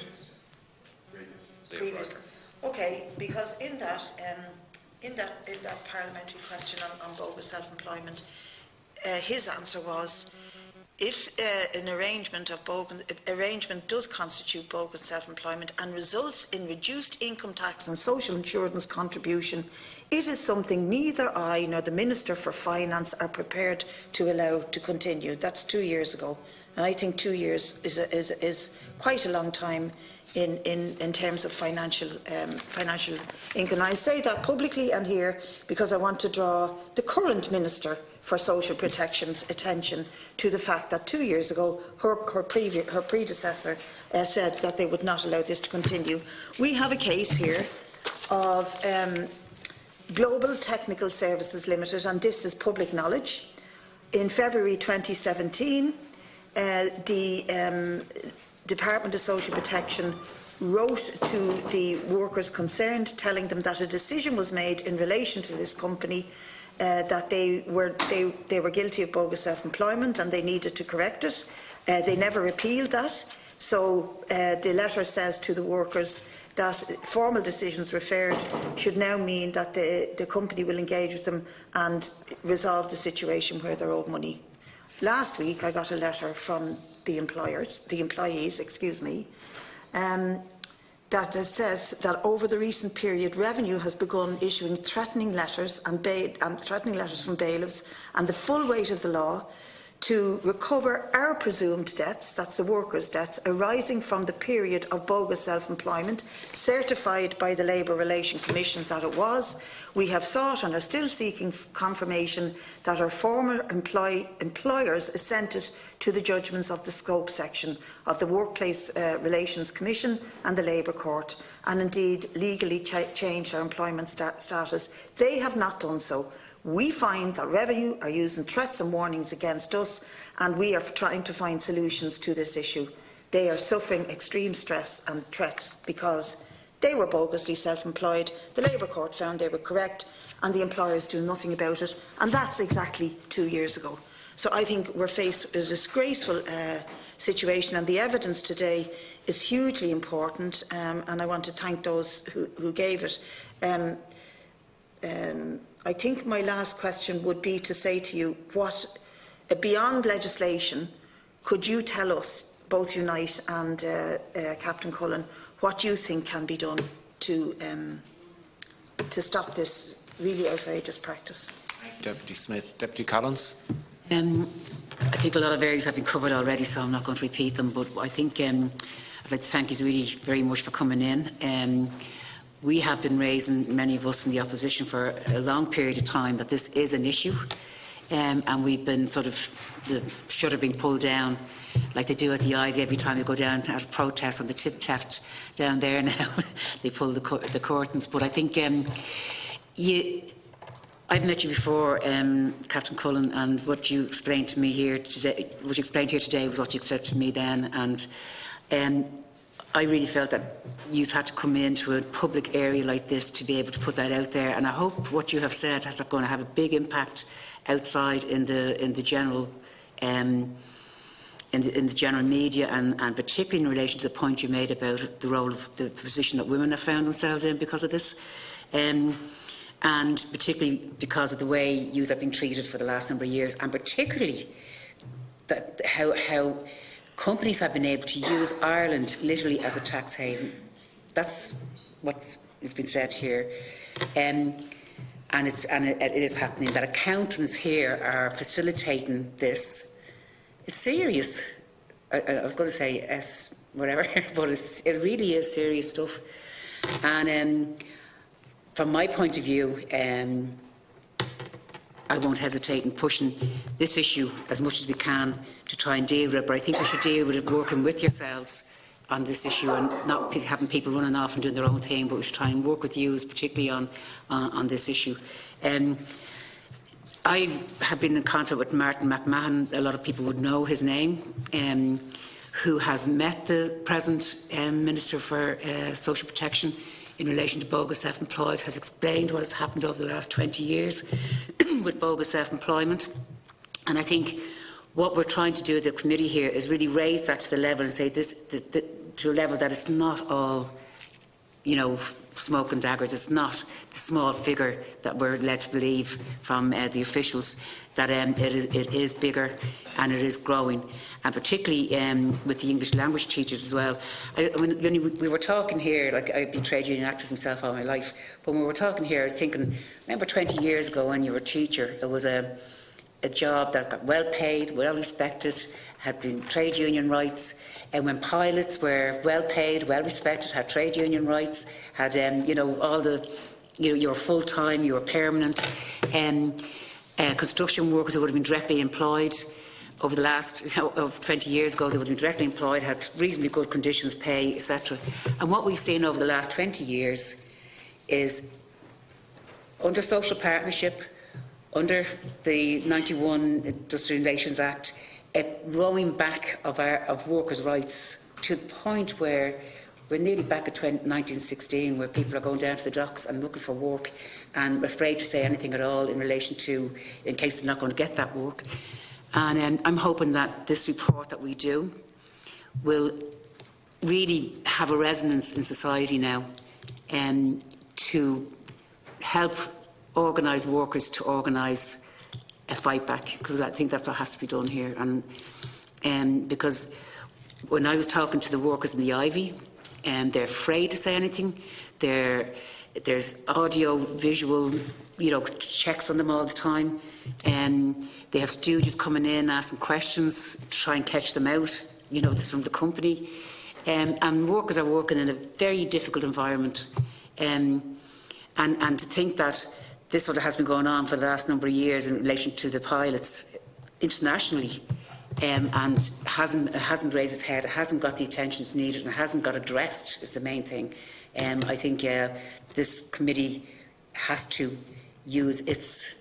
previous. Okay, because in that parliamentary question on bogus self-employment, his answer was, if an arrangement does constitute bogus self-employment and results in reduced income tax and social insurance contribution, it is something neither I nor the Minister for Finance are prepared to allow to continue. That's 2 years ago. And I think 2 years is quite a long time in terms of financial income. I say that publicly and here because I want to draw the current Minister for Social Protection's attention to the fact that 2 years ago her predecessor said that they would not allow this to continue. We have a case here of Global Technical Services Limited, and this is public knowledge. In February 2017, the Department of Social Protection wrote to the workers concerned, telling them that a decision was made in relation to this company that they were guilty of bogus self-employment and they needed to correct it. They never appealed that. So the letter says to the workers that formal decisions referred should now mean that the company will engage with them and resolve the situation where they're owed money. Last week I got a letter from the employees, that says that over the recent period, Revenue has begun issuing threatening letters from bailiffs and the full weight of the law to recover our presumed debts, that's the workers' debts, arising from the period of bogus self-employment, certified by the Labour Relations Commission that it was. We have sought and are still seeking confirmation that our former employers assented to the judgments of the scope section of the Workplace Relations Commission and the Labour Court, and indeed legally changed our employment status. They have not done so. We find that Revenue are using threats and warnings against us, and we are trying to find solutions to this issue. They are suffering extreme stress and threats because they were bogusly self-employed. The Labour Court found they were correct, and the employers do nothing about it, and that's exactly 2 years ago. So I think we're faced with a disgraceful situation, and the evidence today is hugely important, and I want to thank those who gave it. I think my last question would be to say to you, what, beyond legislation, could you tell us, both Unite and Captain Cullen, what you think can be done to stop this really outrageous practice? Deputy Smith. Deputy Collins. I think a lot of areas have been covered already, so I'm not going to repeat them, but I think I'd like to thank you really very much for coming in. We have been raising, many of us in the opposition, for a long period of time that this is an issue, and we've been sort of the shutter being pulled down like they do at the Ivy every time they go down at a protest on the tip-taft down there now. They pull the curtains. But I think I've met you before, Captain Cullen, and what you explained to me here today, what you explained here today was what you said to me then, and I really felt that youth had to come into a public area like this to be able to put that out there, and I hope what you have said is going to have a big impact outside in the general in the general media, and particularly in relation to the point you made about the role of the position that women have found themselves in because of this, and particularly because of the way youth have been treated for the last number of years, and particularly that how companies have been able to use Ireland literally as a tax haven. That's what has been said here. And it is happening, that accountants here are facilitating this. It's serious. I was going to say whatever, but it really is serious stuff. And from my point of view, I won't hesitate in pushing this issue as much as we can to try and deal with it, but I think we should deal with it working with yourselves on this issue and not having people running off and doing their own thing, but we should try and work with you, particularly on this issue. I have been in contact with Martin McMahon, a lot of people would know his name, who has met the present Minister for Social Protection in relation to bogus self-employed, has explained what has happened over the last 20 years with bogus self-employment. And I think what we're trying to do at the committee here is really raise that to the level and say this to a level that it's not all, smoke and daggers. It's not the small figure that we're led to believe from the officials, that it is bigger and it is growing, and particularly with the English language teachers as well. When we were talking here, like I've been trade union activist myself all my life, but when we were talking here I was thinking, remember 20 years ago when you were a teacher, it was a job that got well paid, well respected, had been trade union rights, and when pilots were well paid, well respected, had trade union rights, had all the, you were full time, you were permanent, construction workers who would have been directly employed over the last of 20 years ago, they would have been directly employed, had reasonably good conditions, pay, etc. And what we've seen over the last 20 years is, under social partnership, under the 91 Industrial Relations Act, a rolling back of workers' rights to the point where we're nearly back at 1916, where people are going down to the docks and looking for work and afraid to say anything at all in relation to, in case they're not going to get that work. And I'm hoping that this report that we do will really have a resonance in society now, to help organise workers to organise a fight back, because I think that's what has to be done here. And because when I was talking to the workers in the Ivy, they're afraid to say anything. There's audio, visual, checks on them all the time. They have stooges coming in asking questions, try and catch them out. This from the company. And workers are working in a very difficult environment. And to think that this sort of has been going on for the last number of years in relation to the pilots internationally, and hasn't raised its head, it hasn't got the attention it's needed, and it hasn't got addressed is the main thing. I think this committee has to use its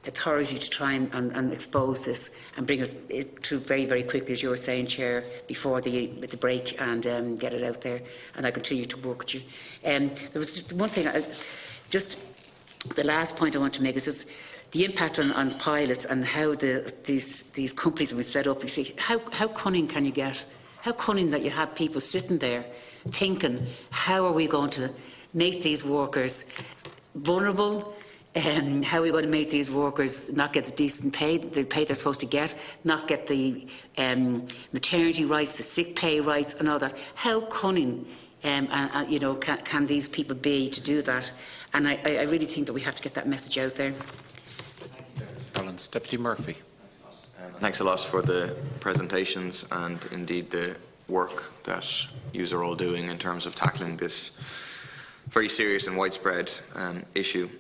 authority to try and expose this and bring it to very, very quickly, as you were saying, Chair, before the break, and get it out there. And I continue to work with you. There was one thing, just the last point I want to make is just the impact on pilots and how these companies have been set up. You see, how cunning can you get? How cunning that you have people sitting there thinking, how are we going to make these workers vulnerable? How are we going to make these workers not get the decent pay, the pay they're supposed to get, not get the maternity rights, the sick pay rights and all that? How cunning can these people be to do that? And I really think that we have to get that message out there. Collins. Deputy Murphy. Thanks a lot for the presentations and indeed the work that you are all doing in terms of tackling this very serious and widespread issue.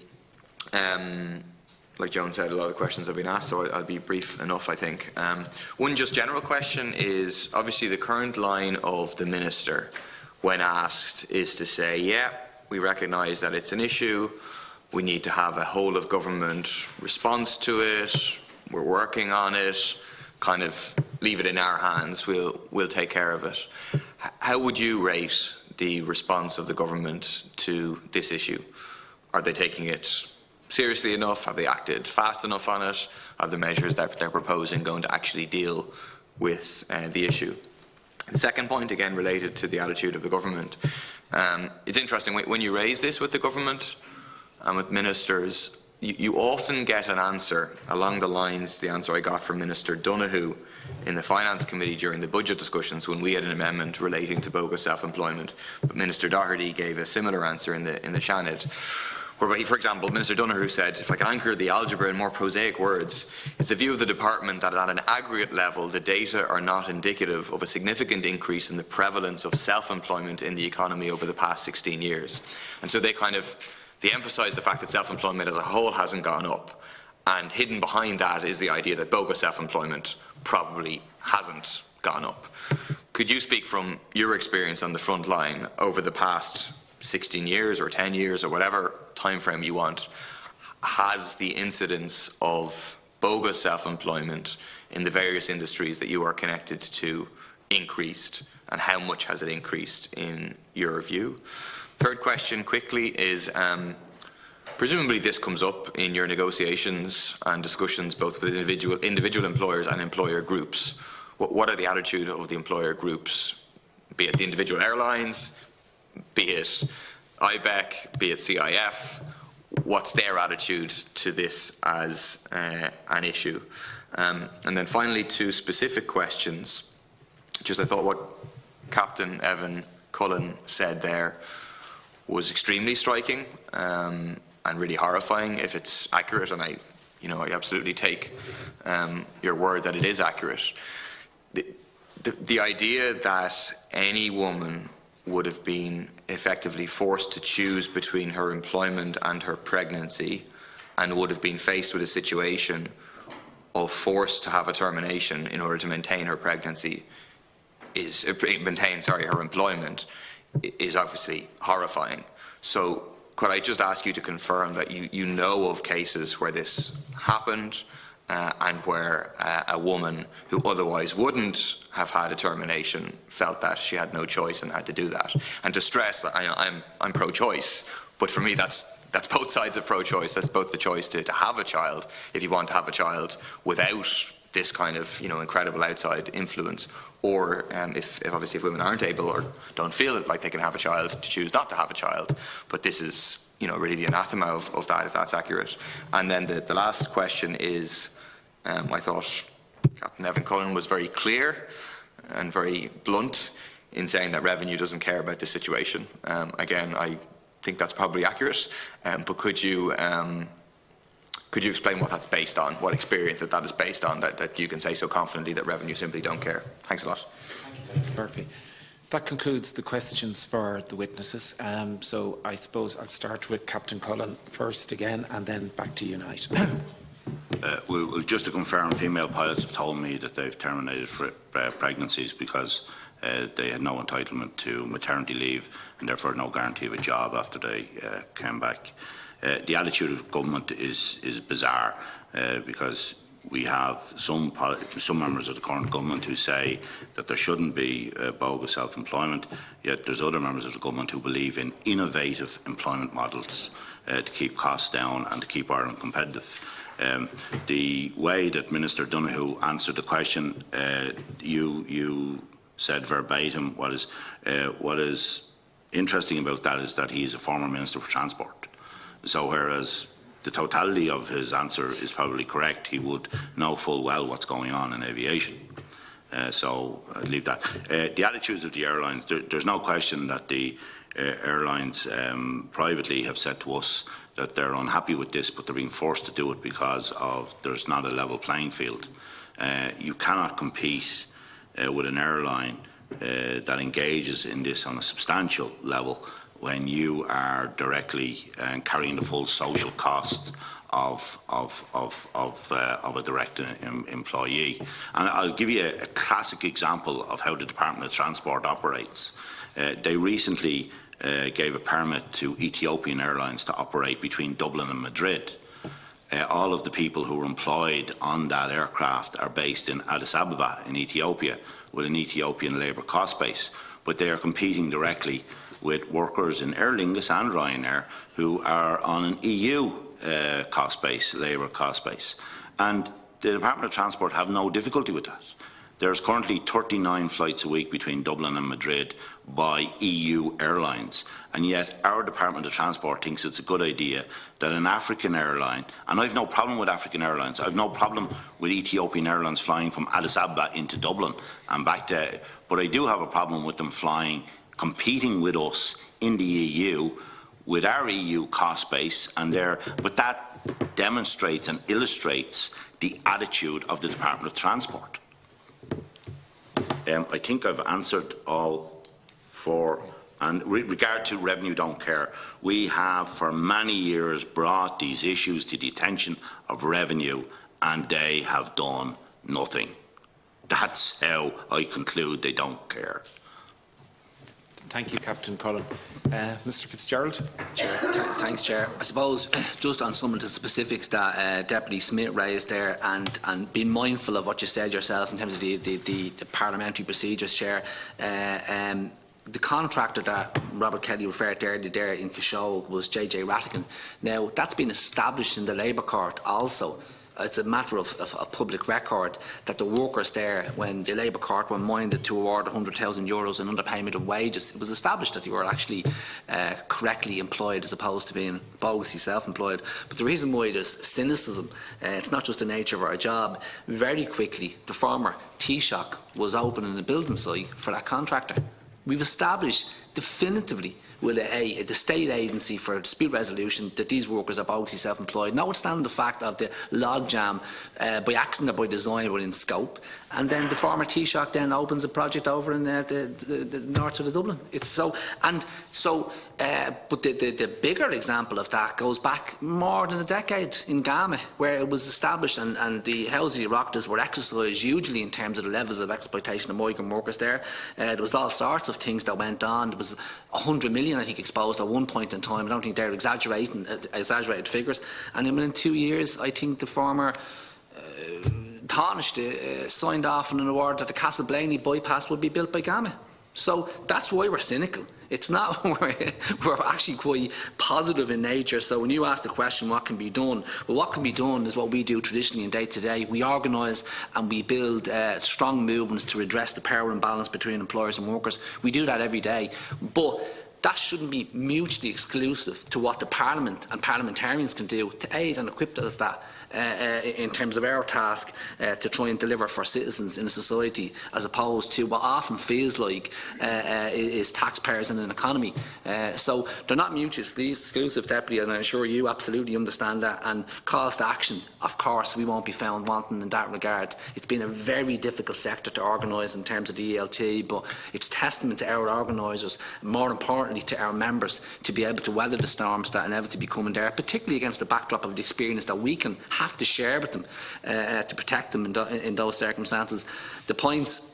Like Joan said, a lot of the questions have been asked, so I'll be brief enough, I think. One just general question is, obviously the current line of the Minister, when asked, is to say, yeah, we recognise that it's an issue, we need to have a whole-of-government response to it, we're working on it, kind of leave it in our hands, we'll take care of it. How would you rate the response of the government to this issue? Are they taking it seriously enough? Have they acted fast enough on it? Are the measures that they're proposing going to actually deal with the issue? The second point, again related to the attitude of the government, it's interesting, when you raise this with the government and with ministers, you often get an answer along the lines, the answer I got from Minister Donoghue in the Finance Committee during the budget discussions when we had an amendment relating to bogus self-employment. But Minister Doherty gave a similar answer in the Seanad, whereby, for example, Minister Donoghue said, if I can anchor the algebra in more prosaic words, it's the view of the department that at an aggregate level the data are not indicative of a significant increase in the prevalence of self-employment in the economy over the past 16 years. And so they emphasise the fact that self-employment as a whole hasn't gone up, and hidden behind that is the idea that bogus self-employment probably hasn't gone up. Could you speak from your experience on the front line over the past 16 years or 10 years or whatever time frame you want? Has the incidence of bogus self-employment in the various industries that you are connected to increased, and how much has it increased in your view? Third question quickly is, presumably this comes up in your negotiations and discussions both with individual employers and employer groups. What are the attitude of the employer groups, be it the individual airlines, be it IBEC, be it CIF? What's their attitude to this as an issue? And then finally, two specific questions. Just I thought what Captain Evan Cullen said there was extremely striking and really horrifying if it's accurate, and I absolutely take your word that it is accurate. The idea that any woman would have been effectively forced to choose between her employment and her pregnancy, and would have been faced with a situation of forced to have a termination in order to maintain her pregnancy, her employment, is obviously horrifying. So could I just ask you to confirm that you know of cases where this happened and where a woman who otherwise wouldn't have had a termination felt that she had no choice and had to do that? And to stress that I'm pro-choice, but for me that's both sides of pro-choice. That's both the choice to have a child, if you want to have a child without this kind of incredible outside influence, or if women aren't able or don't feel like they can have a child, to choose not to have a child. But this is really the anathema of that, if that's accurate. And then the last question is, I thought Captain Evan Cullen was very clear and very blunt in saying that revenue doesn't care about this situation. Again, I think that's probably accurate, but could you explain what that's based on, what experience that is based on, that you can say so confidently that revenue simply don't care? Thanks a lot. Thank you, Murphy. That concludes the questions for the witnesses. So I suppose I'll start with Captain Cullen first again, and then back to you, Knight. Well, just to confirm, female pilots have told me that they've terminated pregnancies because they had no entitlement to maternity leave and therefore no guarantee of a job after they came back. The attitude of government is bizarre because we have some members of the current government who say that there shouldn't be bogus self-employment, yet there's other members of the government who believe in innovative employment models to keep costs down and to keep Ireland competitive. The way that Minister Donoghue answered the question, you said verbatim, what is interesting about that is that he is a former Minister for Transport. So whereas the totality of his answer is probably correct, he would know full well what's going on in aviation. So I'll leave that. The attitudes of the airlines, there's no question that the airlines privately have said to us that they're unhappy with this, but they're being forced to do it because there's not a level playing field. You cannot compete with an airline that engages in this on a substantial level when you are directly carrying the full social cost of a direct employee. And I'll give you a classic example of how the Department of Transport operates. They recently gave a permit to Ethiopian Airlines to operate between Dublin and Madrid. All of the people who are employed on that aircraft are based in Addis Ababa in Ethiopia with an Ethiopian labour cost base, but they are competing directly with workers in Aer Lingus and Ryanair who are on an EU cost base, labour cost base. And the Department of Transport have no difficulty with that. There's currently 39 flights a week between Dublin and Madrid by EU airlines, and yet our Department of Transport thinks it's a good idea that an African airline, and I've no problem with African airlines, I've no problem with Ethiopian Airlines flying from Addis Ababa into Dublin and back there, but I do have a problem with them flying, competing with us in the EU, with our EU cost base, but that demonstrates and illustrates the attitude of the Department of Transport. I think I've answered all four. And with regard to revenue don't care, we have for many years brought these issues to the attention of revenue and they have done nothing. That's how I conclude they don't care. Thank you, Captain Cullen. Mr. Fitzgerald. Chair, thanks, Chair. I suppose just on some of the specifics that Deputy Smith raised there, and being mindful of what you said yourself in terms of the parliamentary procedures, Chair. The contractor that Robert Kelly referred to there in Cashel was JJ Rattigan. Now, that's been established in the Labour Court also. It's a matter of public record that the workers there, when the Labour Court were minded to award €100,000 in underpayment of wages, it was established that they were actually correctly employed as opposed to being bogusly self-employed. But the reason why there's cynicism, it's not just the nature of our job. Very quickly, the former Taoiseach was opening the building site for that contractor. We've established definitively with the state agency for dispute resolution that these workers are bogusly self-employed, notwithstanding the fact of the logjam by accident or by design within scope. And then the former Taoiseach then opens a project over in the north of Dublin. But the bigger example of that goes back more than a decade in Gama, where it was established and the houses of Oireachtas were exercised hugely in terms of the levels of exploitation of migrant workers there. There was all sorts of things that went on. There was 100 million, I think, exposed at one point in time. I don't think they're exaggerated figures. And then within 2 years, I think the former Taoiseach signed off on an award that the Castleblaney bypass would be built by Gama. So that's why we're cynical. It's not we're actually quite positive in nature. So when you ask the question, what can be done? Well, what can be done is what we do traditionally in day-to-day. We organise and we build strong movements to redress the power imbalance between employers and workers. We do that every day. But that shouldn't be mutually exclusive to what the Parliament and parliamentarians can do to aid and equip us that in terms of our task to try and deliver for citizens in a society, as opposed to what often feels like is taxpayers in an economy. So they're not mutually exclusive, Deputy, and I'm sure you absolutely understand that. And calls to action, of course, we won't be found wanting in that regard. It's been a very difficult sector to organise in terms of the ELT, but it's testament to our organisers, more importantly to our members, to be able to weather the storms that inevitably be coming there, particularly against the backdrop of the experience that we can have to share with them to protect them in those circumstances. The points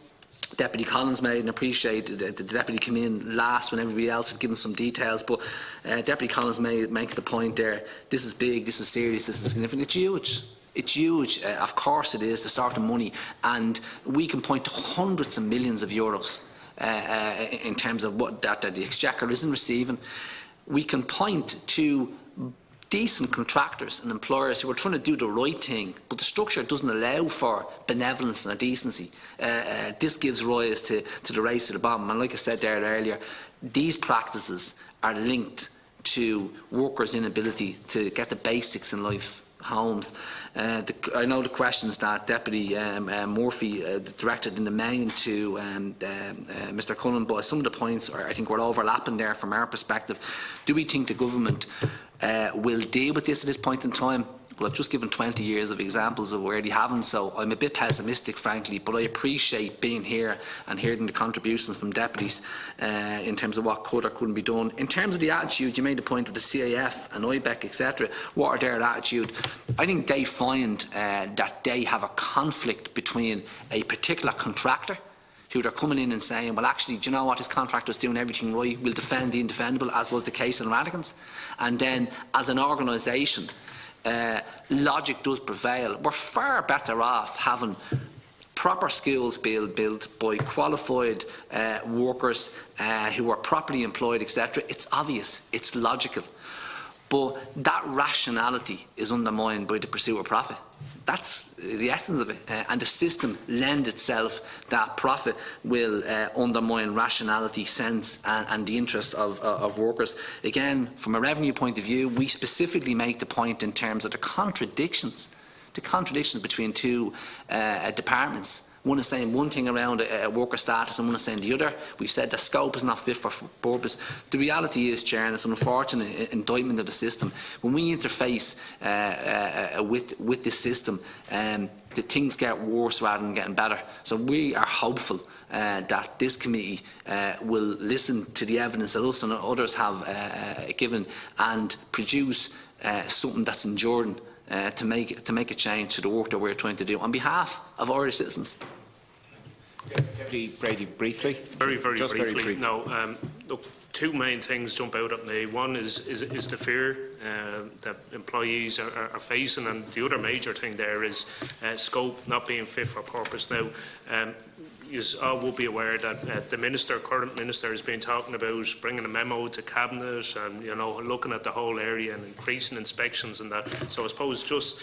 Deputy Collins made, and appreciate the Deputy came in last when everybody else had given some details, but Deputy Collins makes the point there, this is big, this is serious, this is significant, it's huge. It's huge, of course it is, the sort of money, and we can point to hundreds of millions of euros in terms of what that the Exchequer isn't receiving. We can point to decent contractors and employers who are trying to do the right thing, but the structure doesn't allow for benevolence and decency. This gives rise to the race to the bottom. And like I said there earlier, these practices are linked to workers' inability to get the basics in life. Homes. I know the questions that Deputy Murphy directed in the main to Mr Cullen, but some of the points I think were overlapping there from our perspective. Do we think the government will deal with this at this point in time? Well, I've just given 20 years of examples of where they haven't, so I'm a bit pessimistic, frankly, but I appreciate being here and hearing the contributions from deputies in terms of what could or couldn't be done. In terms of the attitude, you made the point of the CAF and IBEC, etc. What are their attitude? I think they find that they have a conflict between a particular contractor who they're coming in and saying, well, actually, do you know what, this contractor's doing everything right, we'll defend the indefendable, as was the case in Ardagh. And then, as an organisation, logic does prevail. We're far better off having proper skills built by qualified workers who are properly employed, etc. It's obvious, it's logical. But that rationality is undermined by the pursuit of profit. That's the essence of it. And the system lends itself that profit will undermine rationality, sense and the interest of workers. Again, from a revenue point of view, we specifically make the point in terms of the contradictions between two departments. One is saying one thing around worker status and one is saying the other. We've said the scope is not fit for purpose. The reality is, Chair, and it's an unfortunate indictment of the system, when we interface with this system, the things get worse rather than getting better. So we are hopeful that this committee will listen to the evidence that us and others have given and produce something that's enduring to make a change to the work that we're trying to do on behalf of Irish citizens. Deputy Brady, briefly. Very briefly. No, look, two main things jump out at me. One is the fear that employees are facing, and the other major thing there is scope not being fit for purpose. Now, you all will be aware that the current minister has been talking about bringing a memo to cabinet and looking at the whole area and increasing inspections and that. So I suppose just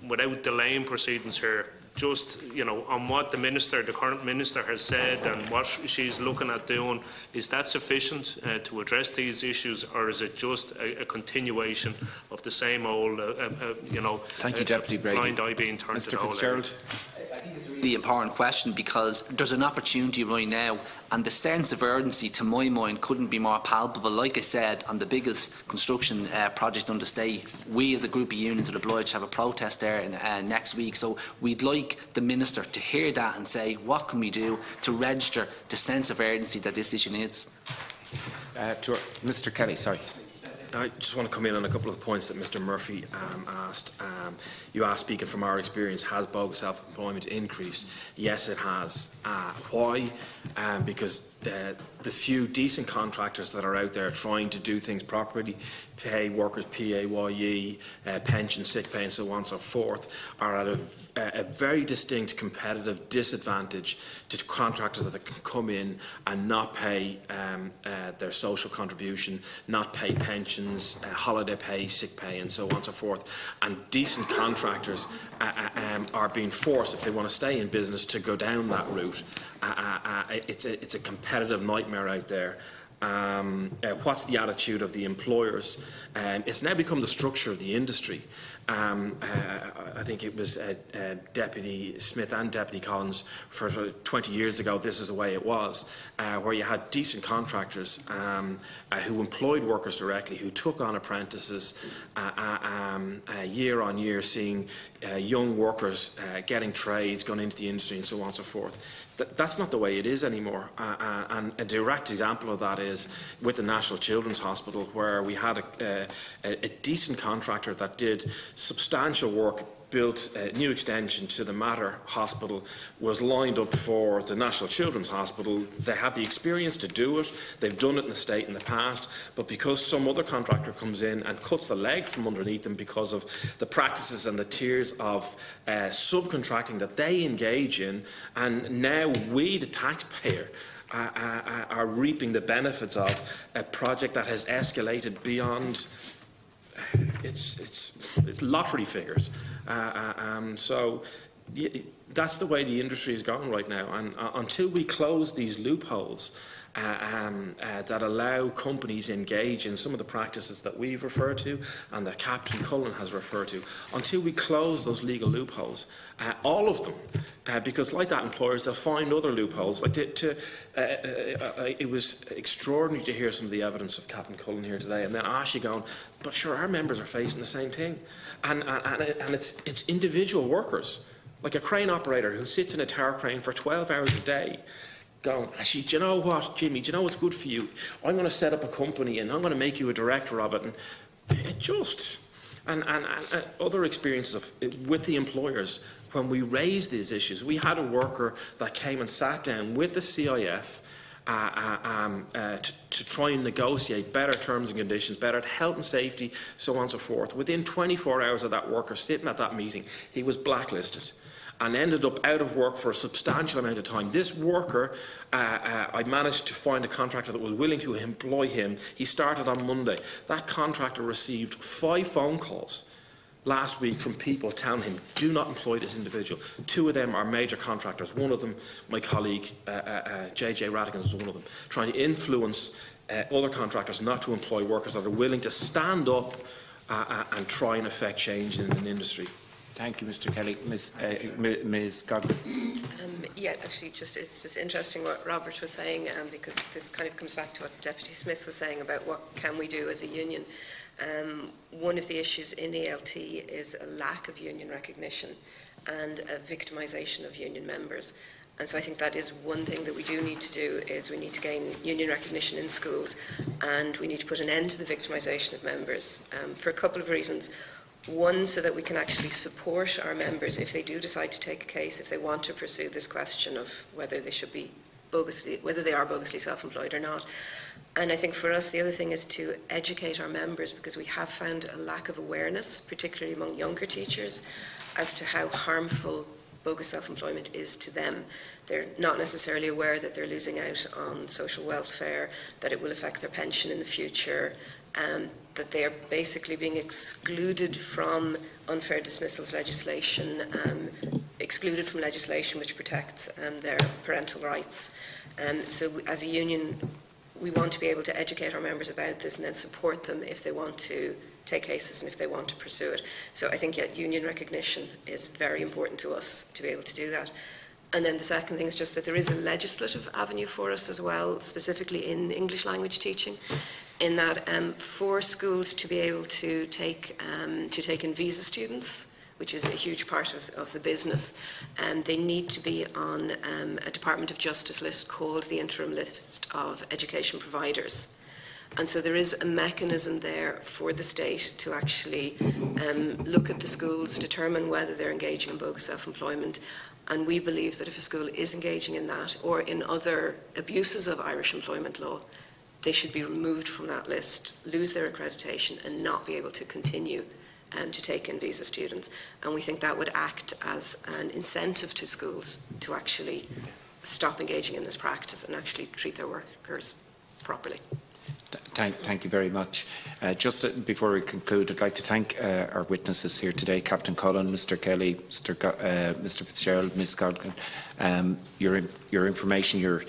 without delaying proceedings here, just on what the current minister has said and what she's looking at doing, is that sufficient to address these issues, or is it just a continuation of the same old, Thank you, Deputy Brady. Blind eye being turned to the whole Fitzgerald. I think it's a really important question, because there's an opportunity right now, and the sense of urgency, to my mind, couldn't be more palpable. Like I said, on the biggest construction project on the state, we as a group of unions are obliged to have a protest there next week. So we'd like the Minister to hear that and say, what can we do to register the sense of urgency that this issue needs? Mr Kelly, sorry. I just want to come in on a couple of the points that Mr Murphy asked. You asked, speaking from our experience, has bogus self-employment increased? Yes, it has. Why? Because the few decent contractors that are out there trying to do things properly, pay workers PAYE, pension, sick pay and so on and so forth, are at a very distinct competitive disadvantage to contractors that can come in and not pay their social contribution, not pay pensions, holiday pay, sick pay and so on and so forth. And decent contractors are being forced, if they want to stay in business, to go down that route. It's a competitive nightmare out there. What's the attitude of the employers? It's now become the structure of the industry. I think it was Deputy Smith and Deputy Collins for 20 years ago. This is the way it was, where you had decent contractors who employed workers directly, who took on apprentices year on year, seeing young workers getting trades, going into the industry and so on and so forth. That's not the way it is anymore. And a direct example of that is with the National Children's Hospital, where we had a decent contractor that did substantial work, built a new extension to the Mater Hospital, was lined up for the National Children's Hospital. They have the experience to do it. They've done it in the state in the past, but because some other contractor comes in and cuts the leg from underneath them because of the practices and the tiers of subcontracting that they engage in, and now we, the taxpayer, are reaping the benefits of a project that has escalated beyond it's lottery figures. So that's the way the industry is going right now, and until we close these loopholes that allow companies engage in some of the practices that we've referred to and that Captain Cullen has referred to, until we close those legal loopholes, all of them, because like that, employers, they'll find other loopholes. It was extraordinary to hear some of the evidence of Captain Cullen here today, and then Ashley going, but sure, our members are facing the same thing, and it's individual workers, like a crane operator who sits in a tower crane for 12 hours a day, going, actually, do you know what, Jimmy, do you know what's good for you? I'm going to set up a company and I'm going to make you a director of it. And it just, and other experiences with the employers, when we raised these issues, we had a worker that came and sat down with the CIF to try and negotiate better terms and conditions, better health and safety, so on and so forth. Within 24 hours of that worker sitting at that meeting, he was blacklisted and ended up out of work for a substantial amount of time. This worker, I managed to find a contractor that was willing to employ him. He started on Monday. That contractor received 5 phone calls last week from people telling him, do not employ this individual. 2 of them are major contractors. One of them, my colleague, JJ Radigan, is one of them, trying to influence other contractors not to employ workers that are willing to stand up and try and affect change in an industry. Thank you, Mr. Kelly. Ms. Godwin. Yeah, actually, it's just interesting what Robert was saying, because this kind of comes back to what Deputy Smith was saying about what can we do as a union. One of the issues in ELT is a lack of union recognition and a victimisation of union members. And so I think that is one thing that we do need to do, is we need to gain union recognition in schools, and we need to put an end to the victimisation of members for a couple of reasons. One, so that we can actually support our members if they do decide to take a case, if they want to pursue this question of whether they should be whether they are bogusly self-employed or not. And I think for us, the other thing is to educate our members, because we have found a lack of awareness, particularly among younger teachers, as to how harmful bogus self-employment is to them. They're not necessarily aware that they're losing out on social welfare, that it will affect their pension in the future, that they are basically being excluded from unfair dismissals legislation, excluded from legislation which protects their parental rights. So as a union, we want to be able to educate our members about this and then support them if they want to take cases and if they want to pursue it. So I think, yeah, union recognition is very important to us to be able to do that. And then the second thing is just that there is a legislative avenue for us as well, specifically in English language teaching, in that for schools to be able to take in visa students, which is a huge part of the business, they need to be on a Department of Justice list called the Interim List of Education Providers. And so there is a mechanism there for the state to actually look at the schools, determine whether they're engaging in bogus self-employment. And we believe that if a school is engaging in that or in other abuses of Irish employment law, they should be removed from that list, lose their accreditation and not be able to continue to take in visa students. And we think that would act as an incentive to schools to actually stop engaging in this practice and actually treat their workers properly. Thank you very much. Just before we conclude, I'd like to thank our witnesses here today, Captain Cullen, Mr Kelly, Mr Fitzgerald, Ms Godkin. Your information, your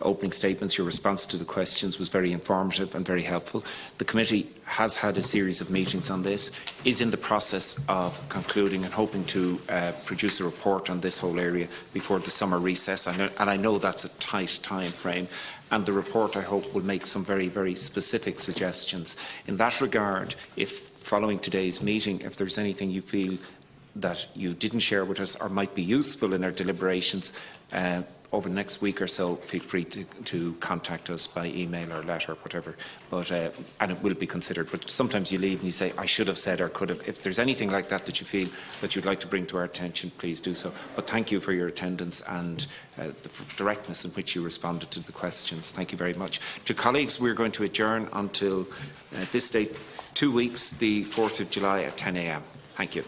opening statements, your response to the questions was very informative and very helpful. The committee has had a series of meetings on this, is in the process of concluding and hoping to produce a report on this whole area before the summer recess. And I know that's a tight time frame. And the report, I hope, will make some very, very specific suggestions. In that regard, if following today's meeting, if there's anything you feel that you didn't share with us or might be useful in our deliberations over the next week or so, feel free to contact us by email or letter, whatever. But and it will be considered. But sometimes you leave and you say, I should have said or could have. If there's anything like that that you feel that you'd like to bring to our attention, please do so. But thank you for your attendance and the directness in which you responded to the questions. Thank you very much. To colleagues, we're going to adjourn until this date, 2 weeks, the 4th of July at 10 a.m. Thank you.